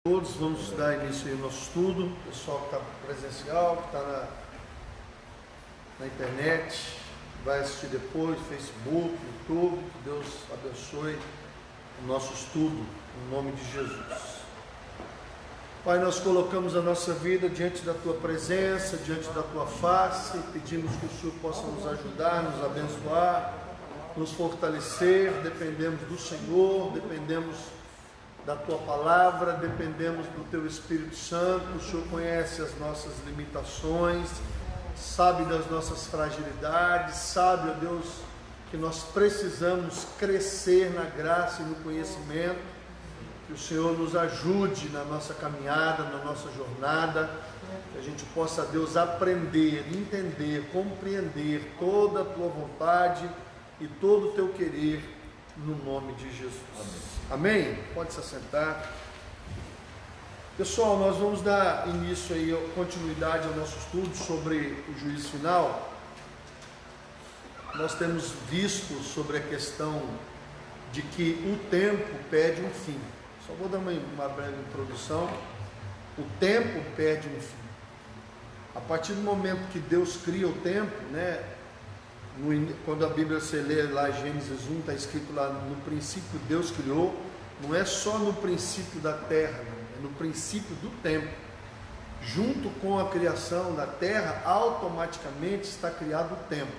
Todos vamos dar início aí ao nosso estudo, o pessoal que está presencial, que está na internet, vai assistir depois, Facebook, YouTube. Que Deus abençoe o nosso estudo, em nome de Jesus. Pai, nós colocamos a nossa vida diante da Tua presença, diante da Tua face, pedimos que o Senhor possa nos ajudar, nos abençoar, nos fortalecer. Dependemos do Senhor, dependemos da Tua palavra, dependemos do Teu Espírito Santo. O Senhor conhece as nossas limitações, sabe das nossas fragilidades, sabe, ó Deus, que nós precisamos crescer na graça e no conhecimento. Que o Senhor nos ajude na nossa caminhada, na nossa jornada, que a gente possa, Deus, aprender, entender, compreender toda a Tua vontade e todo o Teu querer, no nome de Jesus. Amém? Amém? Pode se assentar. Pessoal, nós vamos dar início aí, continuidade ao nosso estudo sobre o juízo final. Nós temos visto sobre a questão de que o tempo pede um fim. Só vou dar uma breve introdução. O tempo pede um fim. A partir do momento que Deus cria o tempo, né? Quando a Bíblia você lê lá Gênesis 1, está escrito lá: no princípio Deus criou. Não é só no princípio da terra, é no princípio do tempo. Junto com a criação da terra, automaticamente está criado o tempo.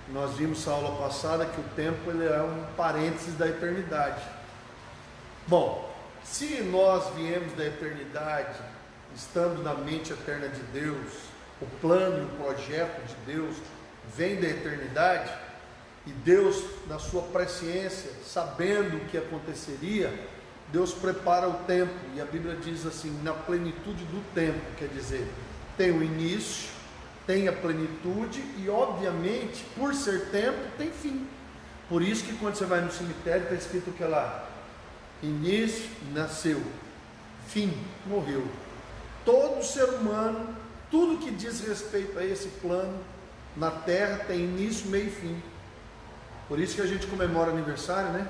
Nós vimos na aula passada que o tempo ele é um parênteses da eternidade. Bom, se nós viemos da eternidade, estando na mente eterna de Deus, o plano e o projeto de Deus vem da eternidade, e Deus, na sua presciência, sabendo o que aconteceria, Deus prepara o tempo, e a Bíblia diz assim, na plenitude do tempo, quer dizer, tem o início, tem a plenitude, e obviamente, por ser tempo, tem fim. Por isso que quando você vai no cemitério, está escrito que lá, início, nasceu, fim, morreu. Todo ser humano, tudo que diz respeito a esse plano, na terra tem início, meio e fim. Por isso que a gente comemora aniversário, né?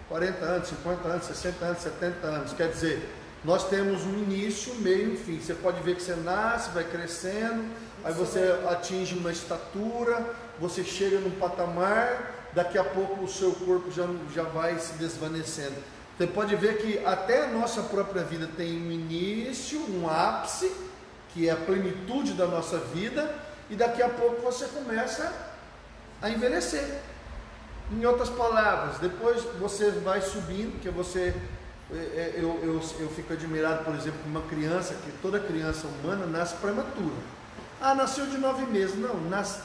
40 anos, 50 anos, 60 anos, 70 anos. Quer dizer, nós temos um início, meio e um fim. Você pode ver que você nasce, vai crescendo, aí você atinge uma estatura, você chega num patamar, daqui a pouco o seu corpo já vai se desvanecendo. Você pode ver que até a nossa própria vida tem um início, um ápice, que é a plenitude da nossa vida, e daqui a pouco você começa a envelhecer. Em outras palavras, depois você vai subindo, porque você, eu fico admirado, por exemplo, com uma criança, que toda criança humana nasce prematura. Ah, nasceu de 9 meses. Não,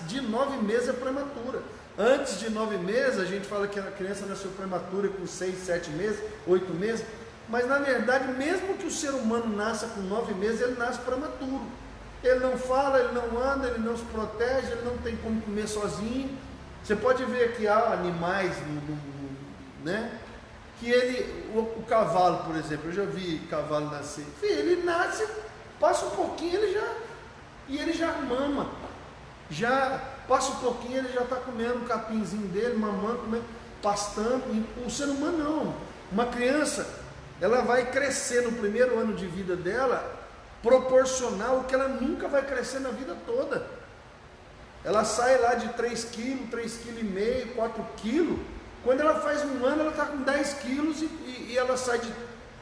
de 9 meses é prematura. Antes de 9 meses, a gente fala que a criança nasceu prematura com 6, 7 meses, 8 meses, mas na verdade, mesmo que o ser humano nasça com 9 meses, ele nasce prematuro. Ele não fala, ele não anda, ele não se protege, ele não tem como comer sozinho. Você pode ver que há animais, né? Que o cavalo, por exemplo, eu já vi cavalo nascer. Ele nasce, passa um pouquinho, ele já mama. Já passa um pouquinho, ele já está comendo o capinzinho dele, mamando, comendo, pastando. O ser humano não. Uma criança, ela vai crescer no primeiro ano de vida dela, proporcional ao que ela nunca vai crescer na vida toda. Ela sai lá de 3 kg, 3,5 kg, 4 kg. Quando ela faz um ano, ela está com 10 quilos e ela sai de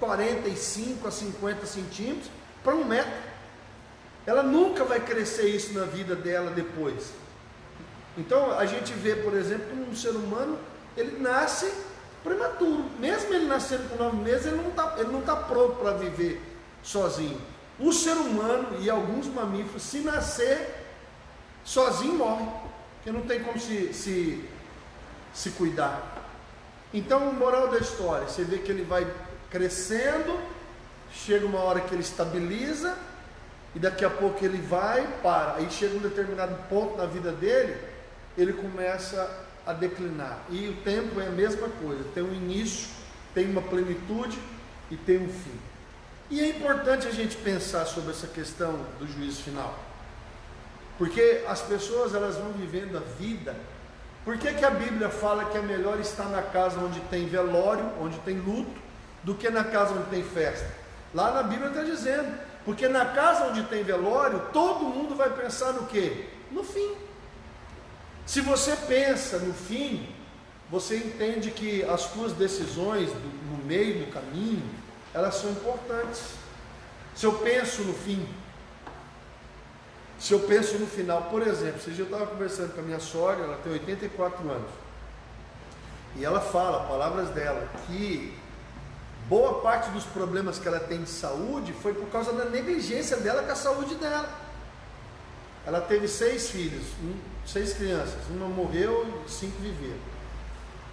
45 a 50 centímetros para 1 metro. Ela nunca vai crescer isso na vida dela depois. Então a gente vê, por exemplo, que um ser humano, ele nasce prematuro. Mesmo ele nascendo com 9 meses, ele não tá pronto para viver sozinho. O ser humano e alguns mamíferos, se nascer sozinho, morre, porque não tem como se cuidar. Então, moral da história, você vê que ele vai crescendo, chega uma hora que ele estabiliza, e daqui a pouco ele vai, para, aí chega um determinado ponto na vida dele, ele começa a declinar. E o tempo é a mesma coisa, tem um início, tem uma plenitude e tem um fim. E é importante a gente pensar sobre essa questão do juízo final, porque as pessoas, elas vão vivendo a vida. Por que a Bíblia fala que é melhor estar na casa onde tem velório, onde tem luto, do que na casa onde tem festa? Lá na Bíblia está dizendo, porque na casa onde tem velório, todo mundo vai pensar no quê? No fim. Se você pensa no fim, você entende que as suas decisões no meio do caminho, elas são importantes. Se eu penso no fim, se eu penso no final, por exemplo, esse dia eu estava conversando com a minha sogra, ela tem 84 anos, e ela fala, palavras dela, que boa parte dos problemas que ela tem de saúde foi por causa da negligência dela com a saúde dela. Ela teve 6 filhos, 6 crianças, uma morreu e 5 viveram.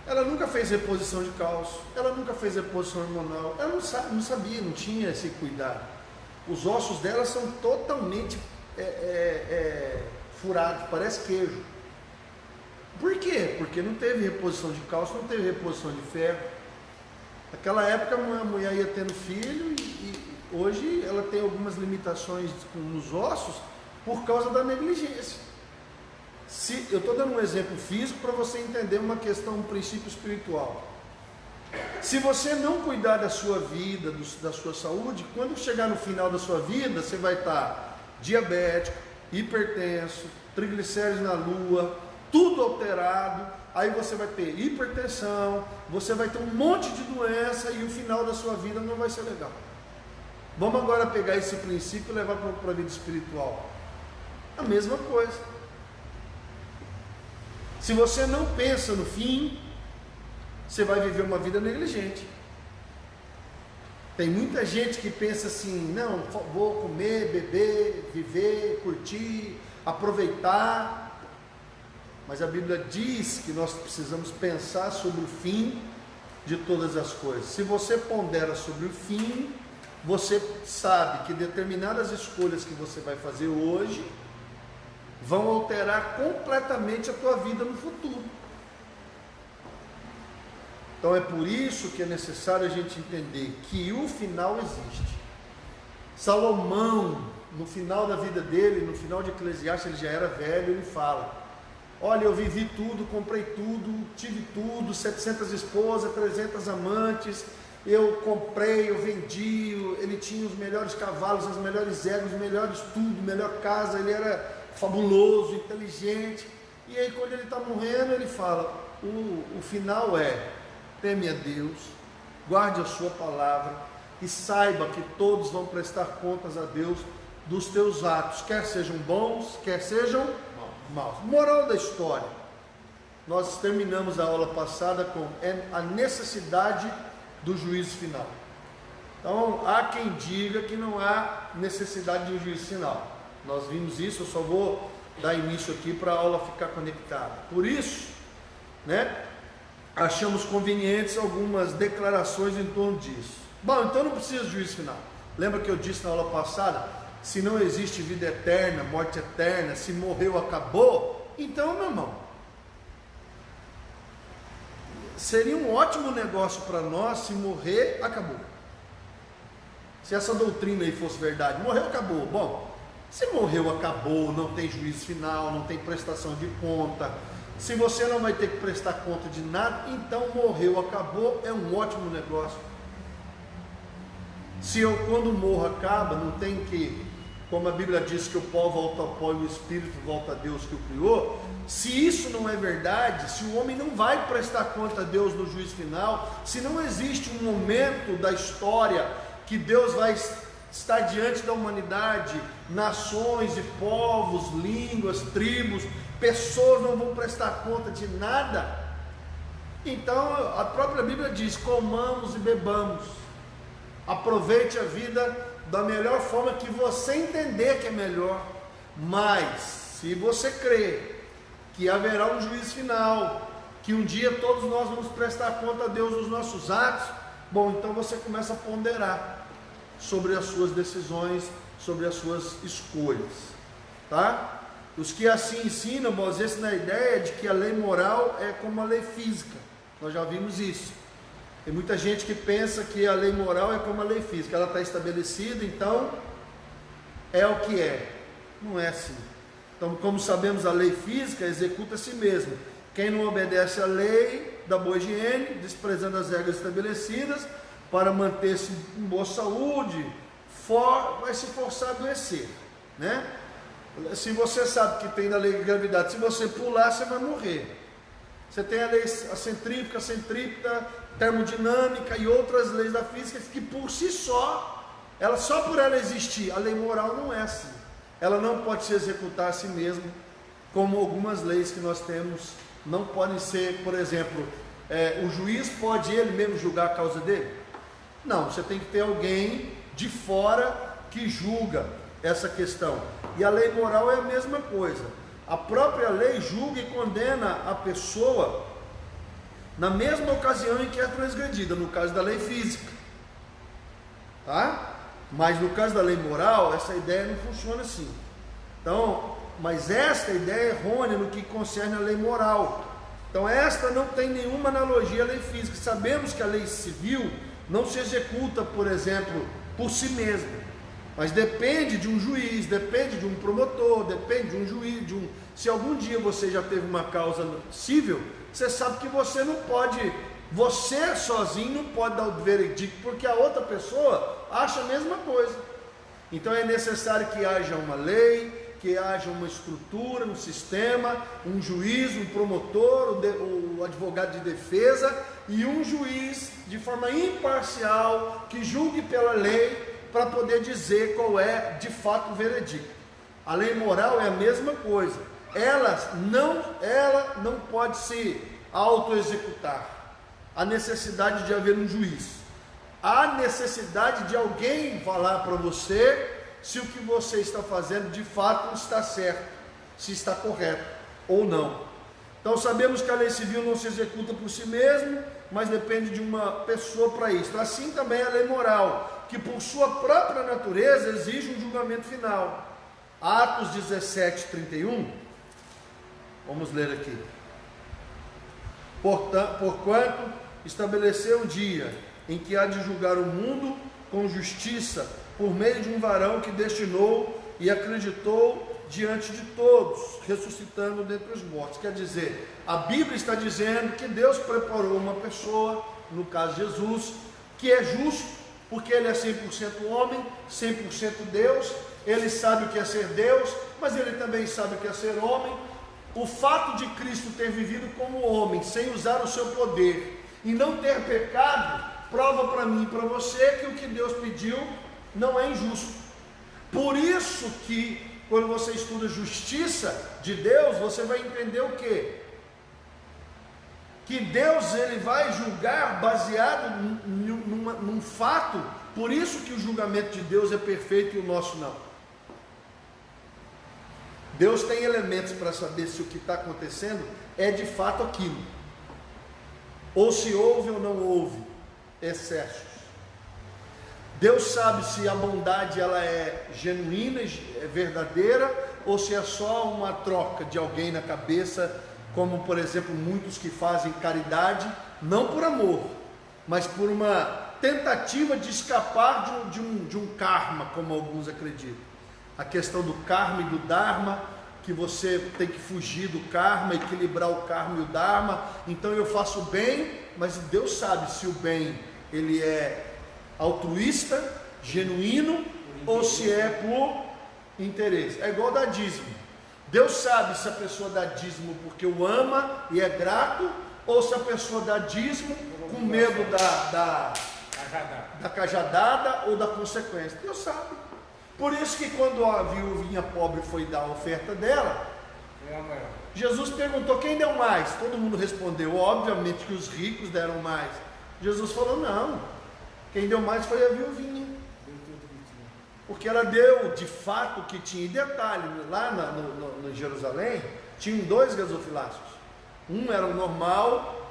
Ela nunca fez reposição de cálcio, ela nunca fez reposição hormonal, ela não sabia, não tinha esse cuidado. Os ossos dela são totalmente furados, parece queijo. Por quê? Porque não teve reposição de cálcio, não teve reposição de ferro. Naquela época a mulher ia tendo filho e hoje ela tem algumas limitações nos ossos por causa da negligência. Eu estou dando um exemplo físico para você entender uma questão, um princípio espiritual. Se você não cuidar da sua vida, da sua saúde, quando chegar no final da sua vida, você vai estar diabético, hipertenso, triglicéridos na lua, tudo alterado, aí você vai ter hipertensão, você vai ter um monte de doença e o final da sua vida não vai ser legal. Vamos agora pegar esse princípio e levar para a vida espiritual. A mesma coisa. Se você não pensa no fim, você vai viver uma vida negligente. Tem muita gente que pensa assim, não, vou comer, beber, viver, curtir, aproveitar. Mas a Bíblia diz que nós precisamos pensar sobre o fim de todas as coisas. Se você pondera sobre o fim, você sabe que determinadas escolhas que você vai fazer hoje vão alterar completamente a tua vida no futuro. Então é por isso que é necessário a gente entender que o final existe. Salomão, no final da vida dele, no final de Eclesiastes, ele já era velho, ele fala: olha, eu vivi tudo, comprei tudo, tive tudo, 700 esposas, 300 amantes, eu comprei, eu vendi, ele tinha os melhores cavalos, as melhores éguas, os melhores tudo, melhor casa, ele era fabuloso, inteligente. E aí quando ele está morrendo, ele fala, o final é: teme a Deus, guarde a sua palavra e saiba que todos vão prestar contas a Deus dos teus atos, quer sejam bons, quer sejam maus. Moral da história, nós terminamos a aula passada com a necessidade do juízo final. Então há quem diga que não há necessidade de um juízo final. Nós vimos isso, eu só vou dar início aqui para a aula ficar conectada. Por isso, achamos convenientes algumas declarações em torno disso. Bom, então não precisa de juízo final. Lembra que eu disse na aula passada, se não existe vida eterna, morte eterna, se morreu, acabou? Então, meu irmão, seria um ótimo negócio para nós se morrer, acabou. Se essa doutrina aí fosse verdade, morreu, acabou. Bom, se morreu, acabou, não tem juízo final, não tem prestação de conta, se você não vai ter que prestar conta de nada, então morreu, acabou, é um ótimo negócio. Se eu, quando morro, acaba, não tem que, como a Bíblia diz que o pó volta ao pó e o Espírito volta a Deus que o criou, se isso não é verdade, se o homem não vai prestar conta a Deus no juízo final, se não existe um momento da história que Deus vai estar diante da humanidade, nações e povos, línguas, tribos, pessoas não vão prestar conta de nada, então a própria Bíblia diz, comamos e bebamos, aproveite a vida da melhor forma que você entender que é melhor, mas se você crê que haverá um juízo final, que um dia todos nós vamos prestar conta a Deus dos nossos atos, bom, então você começa a ponderar sobre as suas decisões, sobre as suas escolhas, tá? Os que assim ensinam, baseia-se na ideia de que a lei moral é como a lei física, nós já vimos isso. Tem muita gente que pensa que a lei moral é como a lei física, ela está estabelecida, então é o que é. Não é assim. Então, como sabemos, a lei física executa a si mesma. Quem não obedece à lei da boa higiene, desprezando as regras estabelecidas, para manter-se em boa saúde, vai se forçar a adoecer, né? Se você sabe que tem na lei de gravidade, se você pular, você vai morrer. Você tem a lei centrífuga, termodinâmica e outras leis da física que por si só, só por ela existir, a lei moral não é assim. Ela não pode se executar a si mesma, como algumas leis que nós temos não podem ser, por exemplo, o juiz pode ele mesmo julgar a causa dele? Não, você tem que ter alguém de fora que julga essa questão. E a lei moral é a mesma coisa. A própria lei julga e condena a pessoa na mesma ocasião em que é transgredida, no caso da lei física, tá? Mas no caso da lei moral, essa ideia não funciona assim. Então, mas esta ideia é errônea no que concerne a lei moral. Então esta não tem nenhuma analogia à lei física. Sabemos que a lei civil não se executa, por exemplo, por si mesma, mas depende de um juiz, depende de um promotor, depende de um juiz, se algum dia você já teve uma causa civil, você sabe que você não pode, você sozinho não pode dar o veredicto, porque a outra pessoa acha a mesma coisa. Então é necessário que haja uma lei, que haja uma estrutura, um sistema, um juiz, um promotor, o advogado de defesa e um juiz de forma imparcial que julgue pela lei para poder dizer qual é de fato o veredicto. A lei moral é a mesma coisa. Ela não pode se autoexecutar. Há necessidade de haver um juiz. Há necessidade de alguém falar para você se o que você está fazendo de fato está certo, se está correto ou não. Então sabemos que a lei civil não se executa por si mesma, mas depende de uma pessoa para isso. Assim também a lei moral, que por sua própria natureza exige um julgamento final. Atos 17:31, vamos ler aqui. Porquanto estabeleceu um dia em que há de julgar o mundo com justiça, por meio de um varão que destinou e acreditou diante de todos, ressuscitando dentre os mortos. Quer dizer, a Bíblia está dizendo que Deus preparou uma pessoa, no caso Jesus, que é justo, porque ele é 100% homem, 100% Deus. Ele sabe o que é ser Deus, mas ele também sabe o que é ser homem. O fato de Cristo ter vivido como homem, sem usar o seu poder e não ter pecado, prova para mim e para você que o que Deus pediu não é injusto. Por isso que quando você estuda justiça de Deus, você vai entender o quê? Que Deus ele vai julgar baseado num fato. Por isso que o julgamento de Deus é perfeito e o nosso não. Deus tem elementos para saber se o que está acontecendo é de fato aquilo, ou se houve ou não houve excessos. Deus sabe se a bondade ela é genuína, é verdadeira, ou se é só uma troca de alguém na cabeça, como por exemplo muitos que fazem caridade, não por amor, mas por uma tentativa de escapar de um karma, como alguns acreditam. A questão do karma e do dharma, que você tem que fugir do karma, equilibrar o karma e o dharma. Então eu faço bem, mas Deus sabe se o bem ele é altruísta, genuíno, ou se é por interesse. É igual dar dízimo. Deus sabe se a pessoa dá dízimo porque o ama e é grato, ou se a pessoa dá dízimo com medo da cajadada ou da consequência. Deus sabe. Por isso que quando a viuvinha pobre foi dar a oferta dela, Jesus perguntou: quem deu mais? Todo mundo respondeu, obviamente que os ricos deram mais. Jesus falou: não, quem deu mais foi a viuvinha, porque ela deu de fato o que tinha. E detalhe, lá no Jerusalém tinham 2 gasofilácios. Um era o normal,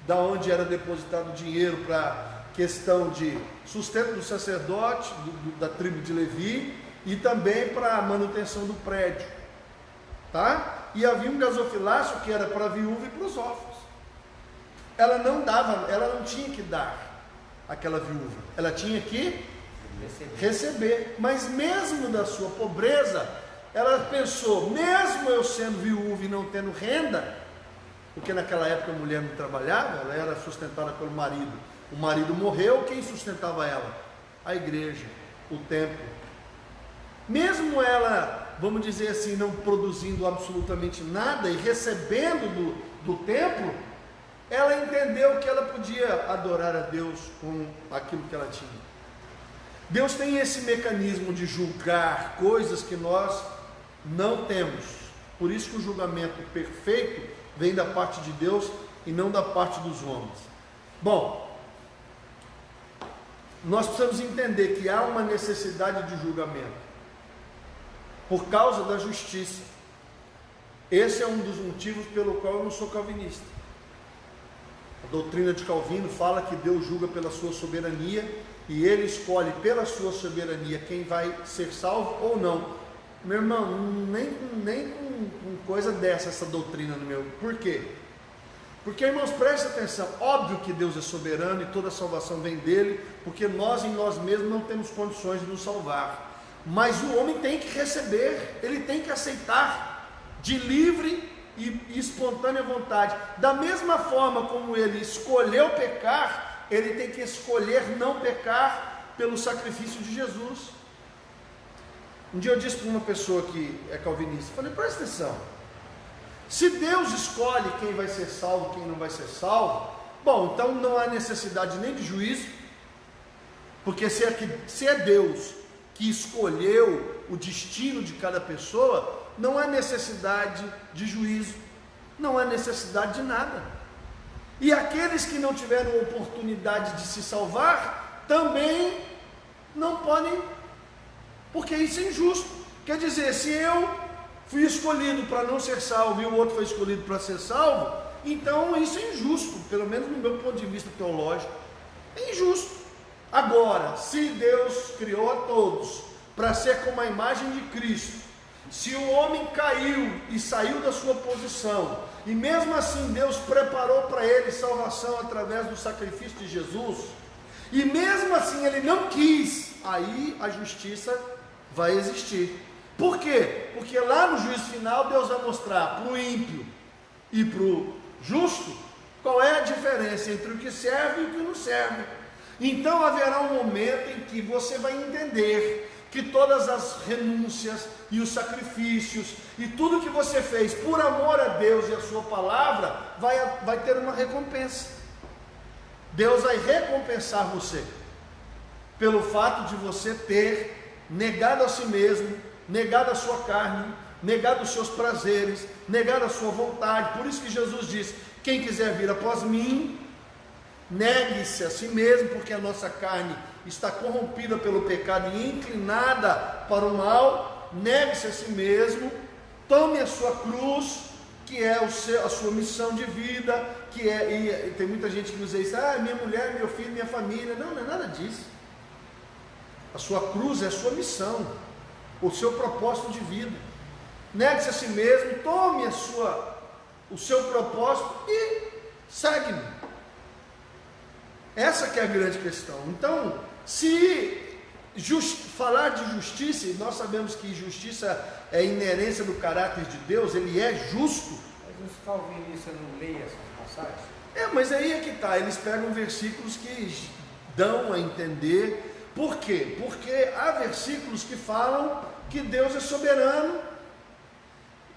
da onde era depositado dinheiro para questão de sustento do sacerdote, da tribo de Levi, e também para a manutenção do prédio, tá? E havia um gasofilácio que era para a viúva e para os órfãos. Ela não tinha que dar aquela viúva, ela tinha que receber. Mas mesmo da sua pobreza, ela pensou, mesmo eu sendo viúva e não tendo renda, porque naquela época a mulher não trabalhava, ela era sustentada pelo marido, O marido morreu, quem sustentava ela? A igreja, o templo. Mesmo ela, vamos dizer assim, não produzindo absolutamente nada e recebendo do templo, ela entendeu que ela podia adorar a Deus com aquilo que ela tinha. Deus tem esse mecanismo de julgar coisas que nós não temos. Por isso que o julgamento perfeito vem da parte de Deus e não da parte dos homens. Bom, nós precisamos entender que há uma necessidade de julgamento por causa da justiça. Esse é um dos motivos pelo qual eu não sou calvinista. A doutrina de Calvino fala que Deus julga pela sua soberania e Ele escolhe pela sua soberania quem vai ser salvo ou não. Meu irmão, nem com coisa dessa essa doutrina no meu. Por quê? Porque, irmãos, preste atenção, óbvio que Deus é soberano e toda a salvação vem dele, porque nós em nós mesmos não temos condições de nos salvar. Mas o homem tem que receber, ele tem que aceitar de livre e espontânea vontade. Da mesma forma como ele escolheu pecar, ele tem que escolher não pecar pelo sacrifício de Jesus. Um dia eu disse para uma pessoa que é calvinista, falei, presta atenção, se Deus escolhe quem vai ser salvo, quem não vai ser salvo, bom, então não há necessidade nem de juízo, porque se é Deus que escolheu o destino de cada pessoa, não há necessidade de juízo, não há necessidade de nada. E aqueles que não tiveram oportunidade de se salvar, também não podem, porque isso é injusto. Quer dizer, se eu fui escolhido para não ser salvo e o outro foi escolhido para ser salvo, então isso é injusto, pelo menos no meu ponto de vista teológico, é injusto. Agora, se Deus criou a todos para ser como a imagem de Cristo, se o homem caiu e saiu da sua posição, e mesmo assim Deus preparou para ele salvação através do sacrifício de Jesus, e mesmo assim ele não quis, aí a justiça vai existir. Por quê? Porque lá no juízo final Deus vai mostrar para o ímpio e para o justo qual é a diferença entre o que serve e o que não serve. Então haverá um momento em que você vai entender que todas as renúncias e os sacrifícios e tudo que você fez por amor a Deus e a sua palavra vai ter uma recompensa. Deus vai recompensar você pelo fato de você ter negado a si mesmo, negado a sua carne, negado os seus prazeres, negado a sua vontade. Por isso que Jesus diz, quem quiser vir após mim, negue-se a si mesmo, porque a nossa carne está corrompida pelo pecado e inclinada para o mal. Negue-se a si mesmo, tome a sua cruz, que é a sua missão de vida, e tem muita gente que usa isso, minha mulher, meu filho, minha família. Não é nada disso. A sua cruz é a sua missão, o seu propósito de vida. Negue-se a si mesmo, tome o seu propósito e segue-me. Essa que é a grande questão. Então, se falar de justiça, e nós sabemos que justiça é inerência do caráter de Deus, ele é justo. Mas os calvinistas não leem essas passagens? Mas aí é que está, eles pegam versículos que dão a entender. Por quê? Porque há versículos que falam que Deus é soberano.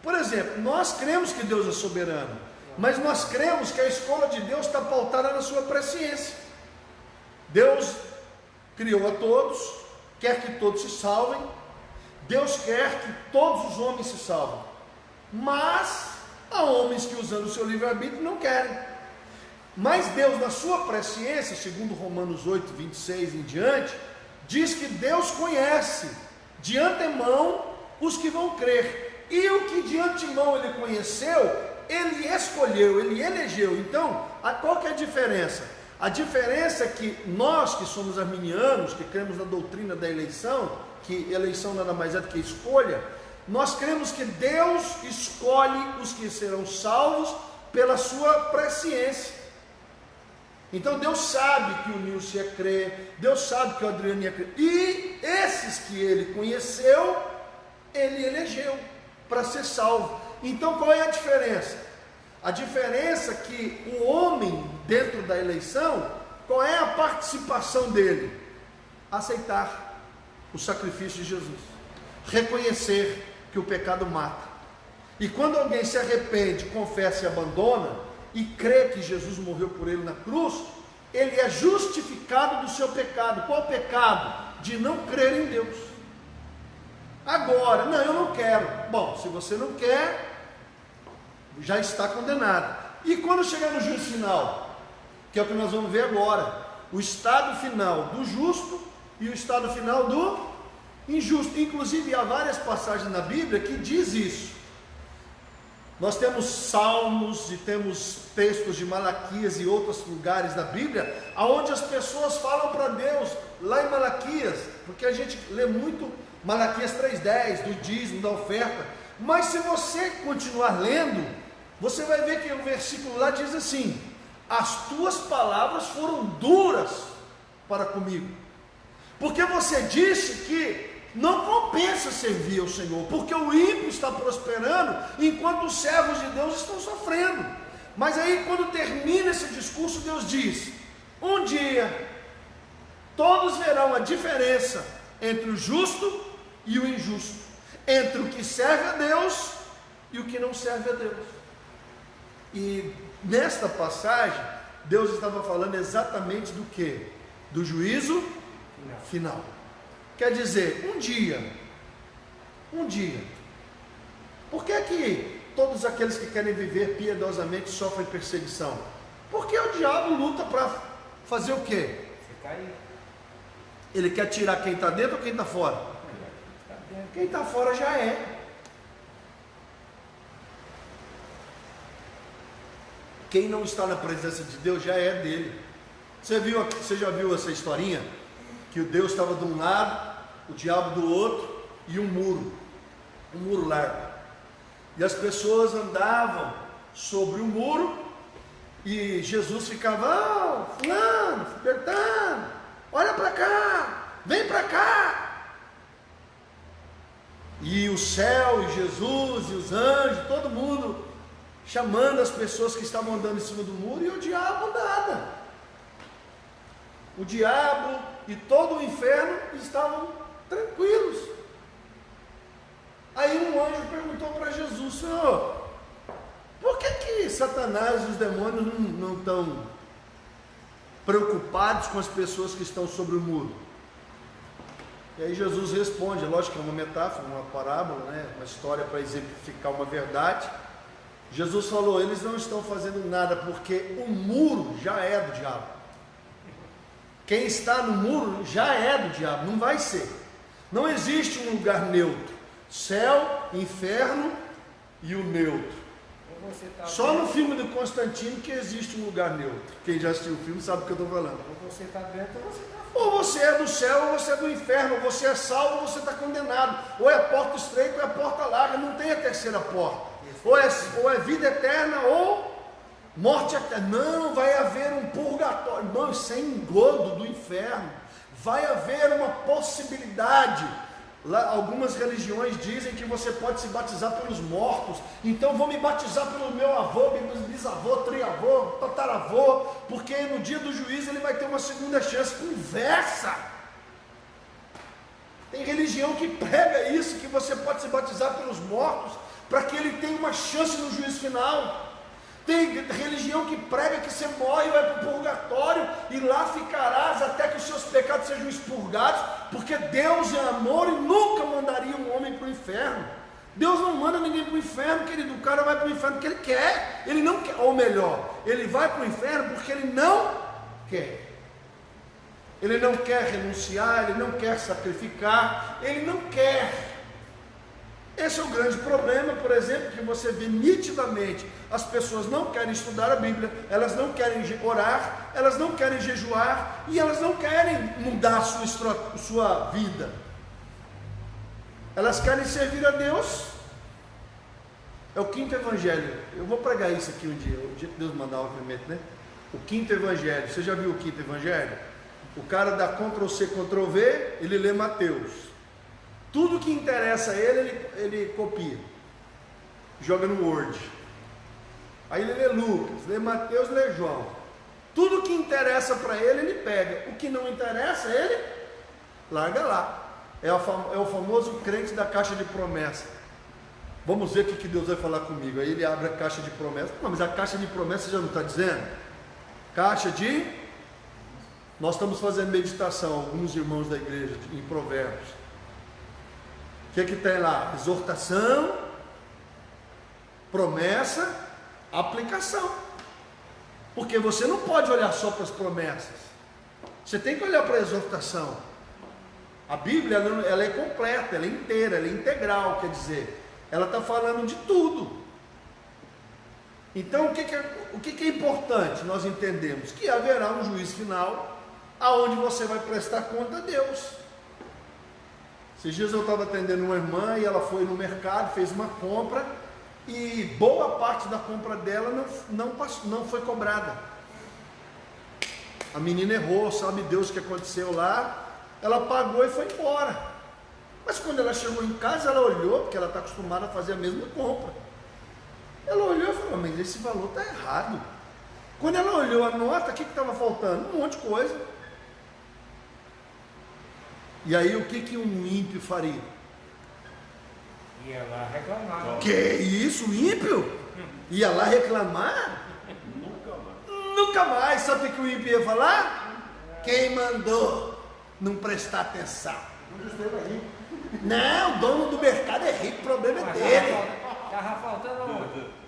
Por exemplo, nós cremos que Deus é soberano, mas nós cremos que a escolha de Deus está pautada na sua presciência. Deus criou a todos, quer que todos se salvem. Deus quer que todos os homens se salvem, mas há homens que, usando o seu livre-arbítrio, não querem. Mas Deus, na sua presciência, segundo Romanos 8, 26 em diante, diz que Deus conhece de antemão os que vão crer, e o que de antemão Ele conheceu, Ele escolheu, Ele elegeu. Então, qual que é a diferença? A diferença é que nós que somos arminianos, que cremos na doutrina da eleição, que eleição nada mais é do que escolha, nós cremos que Deus escolhe os que serão salvos pela sua presciência. Então Deus sabe que o Nilson ia crer, Deus sabe que o Adriano ia crer, e esses que Ele conheceu, Ele elegeu para ser salvo. Então qual é a diferença? A diferença é que o homem dentro da eleição qual é a participação dele? Aceitar o sacrifício de Jesus, reconhecer que o pecado mata. E quando alguém se arrepende, confessa e abandona, e crê que Jesus morreu por ele na cruz, ele é justificado do seu pecado. Qual pecado? De não crer em Deus. Agora, não, eu não quero. Bom, se você não quer, já está condenado. E quando chegar no juízo final, que é o que nós vamos ver agora, o estado final do justo e o estado final do injusto. Inclusive há várias passagens na Bíblia que diz isso. Nós temos salmos e temos textos de Malaquias e outros lugares da Bíblia, aonde as pessoas falam para Deus, lá em Malaquias, porque a gente lê muito Malaquias 3:10, do dízimo, da oferta, mas se você continuar lendo, você vai ver que o versículo lá diz assim: as tuas palavras foram duras para comigo, porque você disse que não compensa servir ao Senhor, porque o ímpio está prosperando, enquanto os servos de Deus estão sofrendo. Mas aí quando termina esse discurso, Deus diz: um dia, todos verão a diferença entre o justo e o injusto, entre o que serve a Deus e o que não serve a Deus. E nesta passagem, Deus estava falando exatamente do que? Do juízo final. Quer dizer, um dia, por que todos aqueles que querem viver piedosamente sofrem perseguição? Porque o diabo luta para fazer o quê? Ele quer tirar quem está dentro ou quem está fora? Quem está fora já é. Quem não está na presença de Deus já é dele. Você já viu essa historinha? Que o Deus estava de um lado, o diabo do outro, e um muro largo, e as pessoas andavam sobre o muro, e Jesus ficava: fulano, Bertano, olha para cá, vem para cá, e o céu, e Jesus, e os anjos, todo mundo chamando as pessoas que estavam andando em cima do muro, e o diabo nada. O diabo e todo o inferno estavam tranquilos. Aí um anjo perguntou para Jesus: Senhor, por que Satanás e os demônios não estão preocupados com as pessoas que estão sobre o muro? E aí Jesus responde, lógico que é uma metáfora, uma parábola, né? Uma história para exemplificar uma verdade. Jesus falou: eles não estão fazendo nada porque o muro já é do diabo. Quem está no muro já é do diabo, não vai ser. Não existe um lugar neutro. Céu, inferno e o neutro. Só no filme do Constantino que existe um lugar neutro. Quem já assistiu o filme sabe o que eu estou falando. Ou você está dentro ou você está fora. Ou você é do céu ou você é do inferno. Ou você é salvo ou você está condenado. Ou é a porta estreita ou é a porta larga. Não tem a terceira porta. Ou é vida eterna ou morte eterna. Não, vai haver um purgatório. Não, isso é engodo do inferno. Vai haver uma possibilidade. Lá, algumas religiões dizem que você pode se batizar pelos mortos. Então vou me batizar pelo meu avô, bisavô, triavô, tataravô, porque no dia do juízo ele vai ter uma segunda chance. Conversa! Tem religião que prega isso, que você pode se batizar pelos mortos, para que ele tenha uma chance no juízo final. Tem religião que prega que você morre e vai para o purgatório, e lá ficarás até que os seus pecados sejam expurgados, porque Deus é amor e nunca mandaria um homem para o inferno. Deus não manda ninguém para o inferno, querido. O cara vai para o inferno porque ele quer, ele não quer, ou melhor, ele vai para o inferno porque ele não quer. Ele não quer renunciar, ele não quer sacrificar, ele não quer. Esse é o grande problema, por exemplo, que você vê nitidamente. As pessoas não querem estudar a Bíblia, elas não querem orar, elas não querem jejuar, e elas não querem mudar a sua vida. Elas querem servir a Deus. É o quinto evangelho. Eu vou pregar isso aqui um dia que Deus mandar, obviamente, né? O quinto evangelho. Você já viu o quinto evangelho? O cara dá Ctrl+C, Ctrl+V, ele lê Mateus. Tudo que interessa a ele copia, joga no Word. Aí ele lê Lucas, lê Mateus, lê João. Tudo que interessa para ele, ele pega. O que não interessa, ele larga lá. É o famoso crente da caixa de promessa. Vamos ver o que Deus vai falar comigo. Aí ele abre a caixa de promessa. Não, mas a caixa de promessa já não está dizendo? Caixa de... Nós estamos fazendo meditação, alguns irmãos da igreja, em Provérbios. O que tem lá? Exortação, promessa, aplicação. Porque você não pode olhar só para as promessas. Você tem que olhar para a exortação. A Bíblia, ela é completa, ela é inteira, ela é integral, quer dizer, ela está falando de tudo. Então, o que é importante nós entendemos? Que haverá um juízo final, aonde você vai prestar conta a Deus. Esses dias eu estava atendendo uma irmã e ela foi no mercado, fez uma compra e boa parte da compra dela não foi cobrada. A menina errou, sabe Deus o que aconteceu lá, ela pagou e foi embora. Mas quando ela chegou em casa, ela olhou, porque ela está acostumada a fazer a mesma compra. Ela olhou e falou, mas esse valor está errado. Quando ela olhou a nota, o que estava faltando? Um monte de coisa. E aí o que um ímpio faria? Ia lá reclamar. Que isso, ímpio? Ia lá reclamar? Nunca mais. Nunca mais. Sabe o que o ímpio ia falar? Quem mandou não prestar atenção? Não, o dono do mercado é rico, o problema é dele. Estava faltando onde?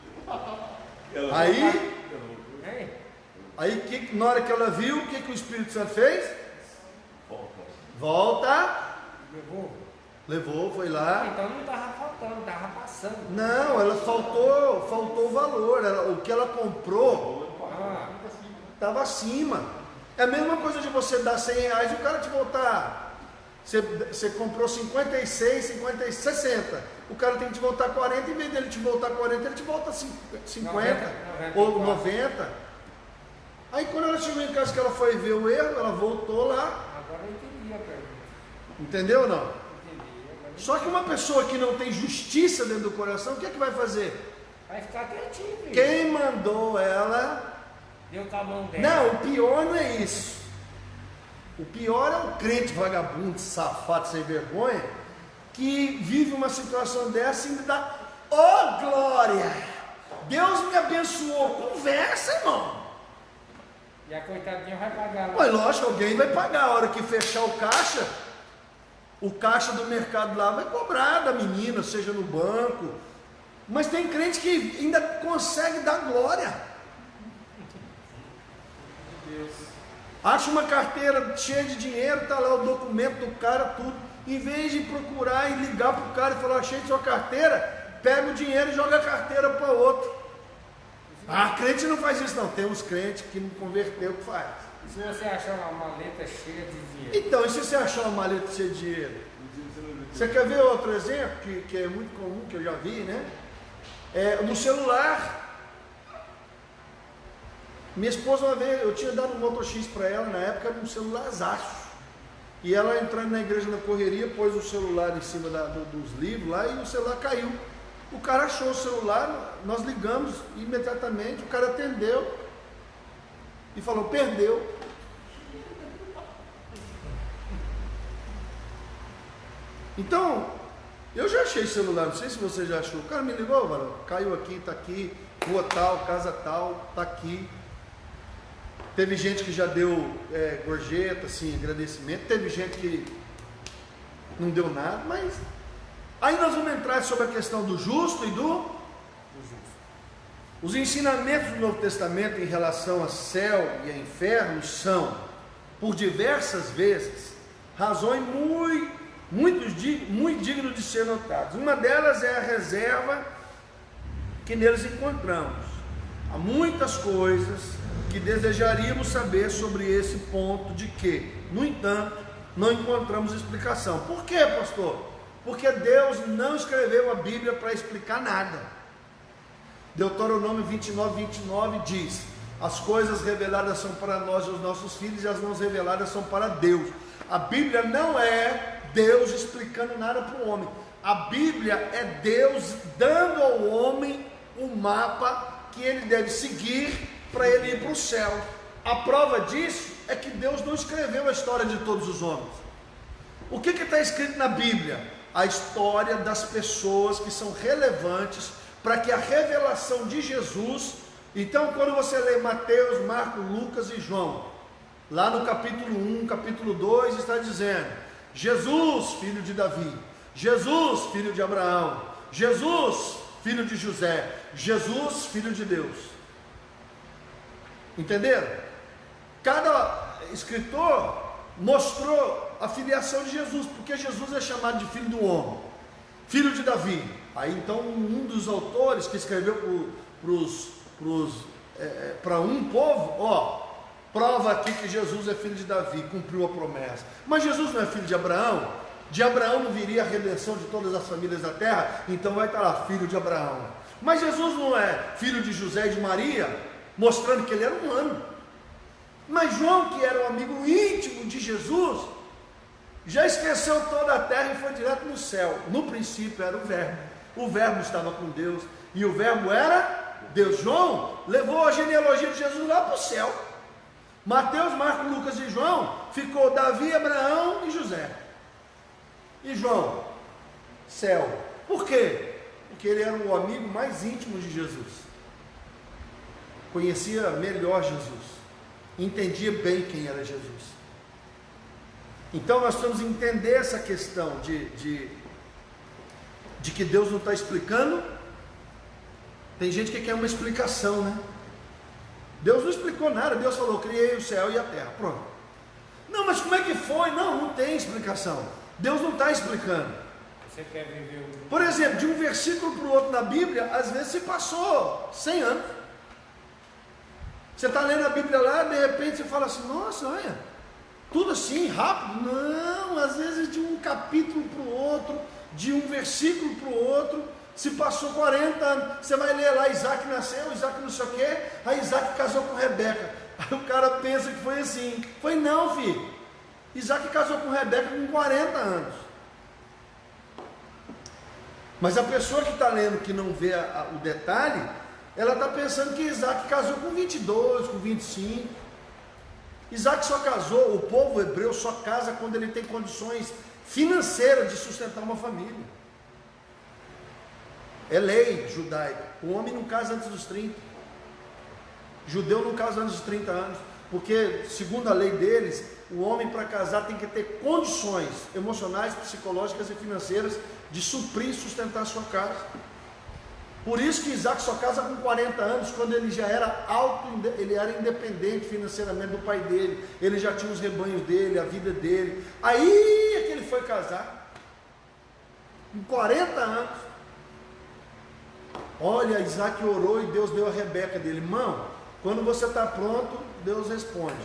Aí na hora que ela viu, o que o Espírito Santo fez? Volta. Levou, foi lá. Então não estava faltando, estava passando. Não, ela faltou o valor. O que ela comprou estava acima. É a mesma coisa de você dar 100 reais e o cara te voltar. Você comprou 56, 50, 60. O cara tem que te voltar 40, em vez dele te voltar 40, ele te volta 50 90, ou 90. Aí quando ela chegou em casa que ela foi ver o erro, ela voltou lá. Agora eu entendi a pergunta. Entendeu ou não? Entendi. Só que uma pessoa que não tem justiça dentro do coração, o que é que vai fazer? Vai ficar quietinho, filho. Quem mandou ela... Deu com a mão dela. Não, o pior não é isso. O pior é o crente vagabundo, safado, sem vergonha, que vive uma situação dessa e ainda dá, oh glória, Deus me abençoou. Conversa, irmão. E a coitadinha vai pagar lá. Mas lógico, alguém vai pagar. A hora que fechar o caixa do mercado lá vai cobrar da menina, seja no banco. Mas tem crente que ainda consegue dar glória. Acha uma carteira cheia de dinheiro, está lá o documento do cara, tudo. Em vez de procurar e ligar para o cara e falar, achei sua carteira, pega o dinheiro e joga a carteira para outro. Ah, crente não faz isso não. Tem uns crentes que não converteu que faz. E se você achar uma maleta cheia de dinheiro? Então, e se você achar uma maleta cheia de dinheiro? Você quer ver outro exemplo que é muito comum, que eu já vi, né? No celular. Minha esposa uma vez, eu tinha dado um Moto X para ela, na época era um celularzaço. E ela entrando na igreja na correria, pôs o celular em cima dos livros lá e o celular caiu. O cara achou o celular, nós ligamos imediatamente, o cara atendeu e falou, perdeu. Então, eu já achei celular, não sei se você já achou. O cara me ligou, mano, caiu aqui, está aqui, rua tal, casa tal, está aqui. Teve gente que já deu gorjeta, assim, agradecimento. Teve gente que não deu nada, mas... Aí nós vamos entrar sobre a questão do justo e do justo. Os ensinamentos do Novo Testamento em relação a céu e a inferno são, por diversas vezes, razões muito dignas de ser notadas. Uma delas é a reserva que neles encontramos. Há muitas coisas que desejaríamos saber sobre esse ponto de que, no entanto, não encontramos explicação. Por quê, pastor? Porque Deus não escreveu a Bíblia para explicar nada. Deuteronômio 29 diz, as coisas reveladas são para nós e os nossos filhos, e as não reveladas são para Deus. A Bíblia não é Deus explicando nada para o homem. A Bíblia é Deus dando ao homem um mapa que ele deve seguir para ele ir para o céu. A prova disso é que Deus não escreveu a história de todos os homens. O que está escrito na Bíblia? A história das pessoas que são relevantes para que a revelação de Jesus. Então, quando você lê Mateus, Marcos, Lucas e João, lá no capítulo 1, capítulo 2, está dizendo: Jesus, filho de Davi, Jesus, filho de Abraão, Jesus, filho de José, Jesus, filho de Deus. Entenderam? Cada escritor mostrou a filiação de Jesus, porque Jesus é chamado de filho do homem, filho de Davi. Aí então um dos autores que escreveu para um povo, prova aqui que Jesus é filho de Davi, cumpriu a promessa. Mas Jesus não é filho de Abraão? De Abraão não viria a redenção de todas as famílias da terra? Então vai estar lá, filho de Abraão. Mas Jesus não é filho de José e de Maria, mostrando que ele era humano. Mas João, que era um amigo íntimo de Jesus, já esqueceu toda a terra e foi direto no céu. No princípio era o verbo estava com Deus, e o verbo era Deus. João levou a genealogia de Jesus lá para o céu. Mateus, Marcos, Lucas e João ficou Davi, Abraão e José. E João, céu. Por quê? Porque ele era o amigo mais íntimo de Jesus, conhecia melhor Jesus, entendia bem quem era Jesus. Então nós precisamos entender essa questão de que Deus não está explicando. Tem gente que quer uma explicação, né? Deus não explicou nada. Deus falou: criei o céu e a terra, pronto. Não, mas como é que foi? Não tem explicação. Deus não está explicando. Você quer viver o... Por exemplo, de um versículo para o outro na Bíblia, às vezes se passou 100 anos. Você está lendo a Bíblia lá, de repente você fala assim: nossa, olha, tudo assim, rápido. Não, às vezes de um capítulo para o outro, de um versículo para o outro, se passou 40 anos. Você vai ler lá: Isaac nasceu, Isaac não sei o quê, aí Isaac casou com Rebeca. Aí o cara pensa que foi assim. Foi não, filho. Isaac casou com Rebeca com 40 anos. Mas a pessoa que está lendo, que não vê o detalhe, ela está pensando que Isaac casou com 22, com 25. Isaac só casou, o povo hebreu só casa quando ele tem condições financeiras de sustentar uma família. É lei judaica. O homem não casa antes dos 30. Judeu não casa antes dos 30 anos. Porque, segundo a lei deles, o homem para casar tem que ter condições emocionais, psicológicas e financeiras de suprir e sustentar a sua casa. Por isso que Isaac só casa com 40 anos, quando ele já era ele era independente financeiramente do pai dele, ele já tinha os rebanhos dele, a vida dele. Aí é que ele foi casar, com 40 anos. Olha, Isaac orou e Deus deu a Rebeca dele. Irmão, quando você está pronto, Deus responde.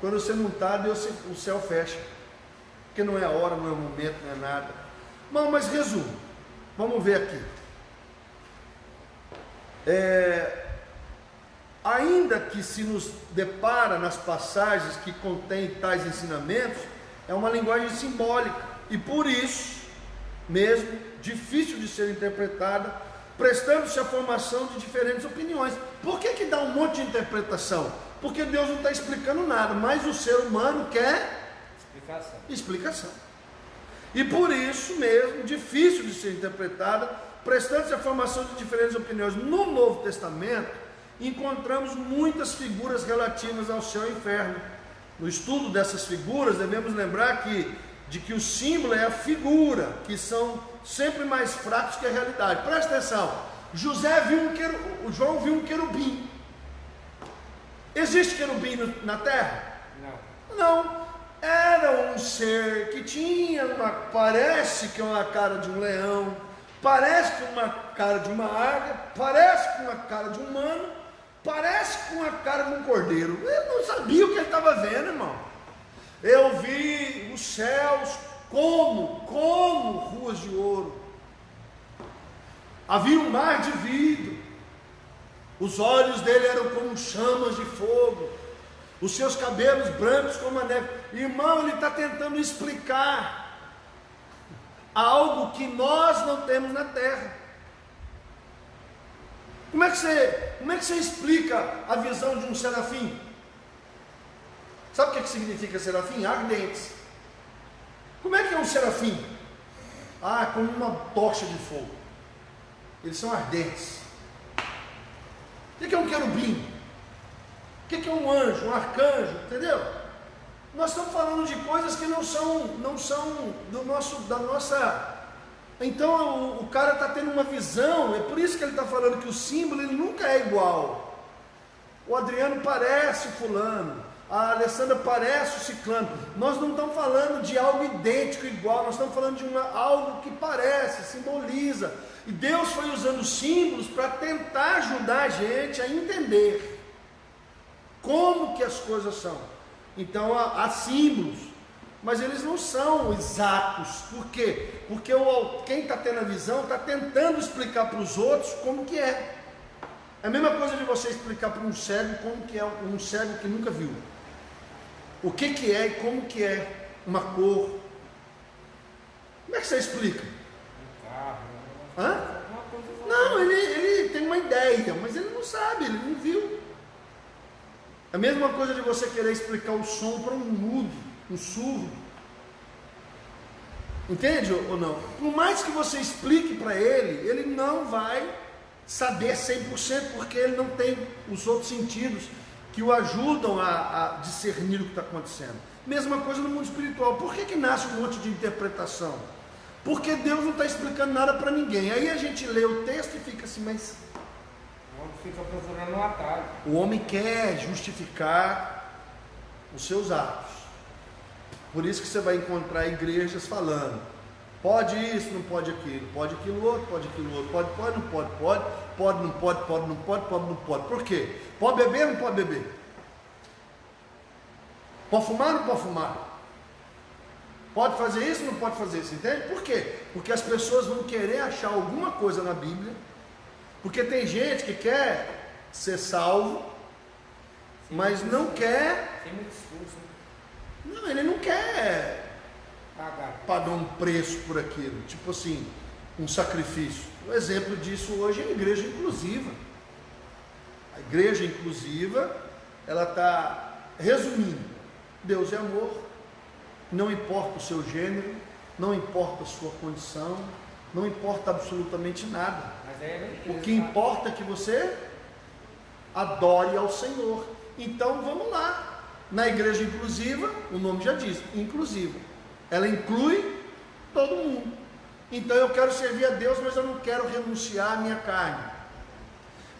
Quando você não está, o céu fecha. Porque não é a hora, não é o momento, não é nada. Bom, mas resumo, vamos ver aqui. Ainda que se nos depara nas passagens que contém tais ensinamentos, é uma linguagem simbólica, e por isso mesmo, difícil de ser interpretada, prestando-se à formação de diferentes opiniões. Por que dá um monte de interpretação? Porque Deus não está explicando nada, mas o ser humano quer explicação. E por isso mesmo, difícil de ser interpretada, prestando-se à formação de diferentes opiniões. No Novo Testamento, encontramos muitas figuras relativas ao céu e inferno. No estudo dessas figuras, devemos lembrar de que o símbolo é a figura, que são sempre mais fracos que a realidade. Presta atenção, João viu um querubim. Existe querubim na terra? Não. Era um ser que tinha parece que é uma cara de um leão, parece com uma cara de uma águia, parece com uma cara de um humano, parece com a cara de um cordeiro. Eu não sabia o que ele estava vendo, irmão. Eu vi os céus como ruas de ouro. Havia um mar de vidro. Os olhos dele eram como chamas de fogo. Os seus cabelos brancos como a neve. Irmão, ele está tentando explicar algo que nós não temos na terra. Como é que você explica a visão de um serafim? Sabe o que significa serafim? Ardentes. Como é que é um serafim? Como uma tocha de fogo. Eles são ardentes. O que é um querubim? O que é um anjo, um arcanjo? Entendeu? Nós estamos falando de coisas que não são da nossa. Então o cara está tendo uma visão. É por isso que ele está falando que o símbolo ele nunca é igual. O Adriano parece o fulano, a Alessandra parece o ciclano. Nós não estamos falando de algo idêntico, igual. Nós estamos falando de algo que parece, simboliza. E Deus foi usando símbolos para tentar ajudar a gente a entender como que as coisas são. Então há símbolos, mas eles não são exatos. Por quê? Porque quem está tendo a visão está tentando explicar para os outros como que é. É a mesma coisa de você explicar para um cego como que é um cego que nunca viu. O que é e como que é uma cor. Como é que você explica? Não, ele tem uma ideia, mas ele não sabe, ele não viu. A mesma coisa de você querer explicar o som para um mudo, um surdo. Entende ou não? Por mais que você explique para ele, ele não vai saber 100%, porque ele não tem os outros sentidos que o ajudam a discernir o que está acontecendo. Mesma coisa no mundo espiritual. Por que nasce um monte de interpretação? Porque Deus não está explicando nada para ninguém. Aí a gente lê o texto e fica assim, mas... O homem fica procurando um atalho. O homem quer justificar os seus atos. Por isso que você vai encontrar igrejas falando, pode isso, não pode aquilo, pode aquilo outro, pode aquilo outro, pode, não pode, pode, não pode, pode, não pode, pode, não pode. Por quê? Pode beber ou não pode beber? Pode fumar ou não pode fumar? Pode fazer isso ou não pode fazer isso? Entende? Por quê? Porque as pessoas vão querer achar alguma coisa na Bíblia, porque tem gente que quer ser salvo, mas não quer. Tem muito discurso. Não, ele não quer pagar um preço por aquilo, tipo assim, um sacrifício. O exemplo disso hoje é a igreja inclusiva. A igreja inclusiva, ela está resumindo: Deus é amor, não importa o seu gênero, não importa a sua condição, não importa absolutamente nada. O que importa é que você adore ao Senhor. Então vamos lá. Na igreja inclusiva, o nome já diz, inclusiva. Ela inclui todo mundo. Então eu quero servir a Deus, mas eu não quero renunciar à minha carne.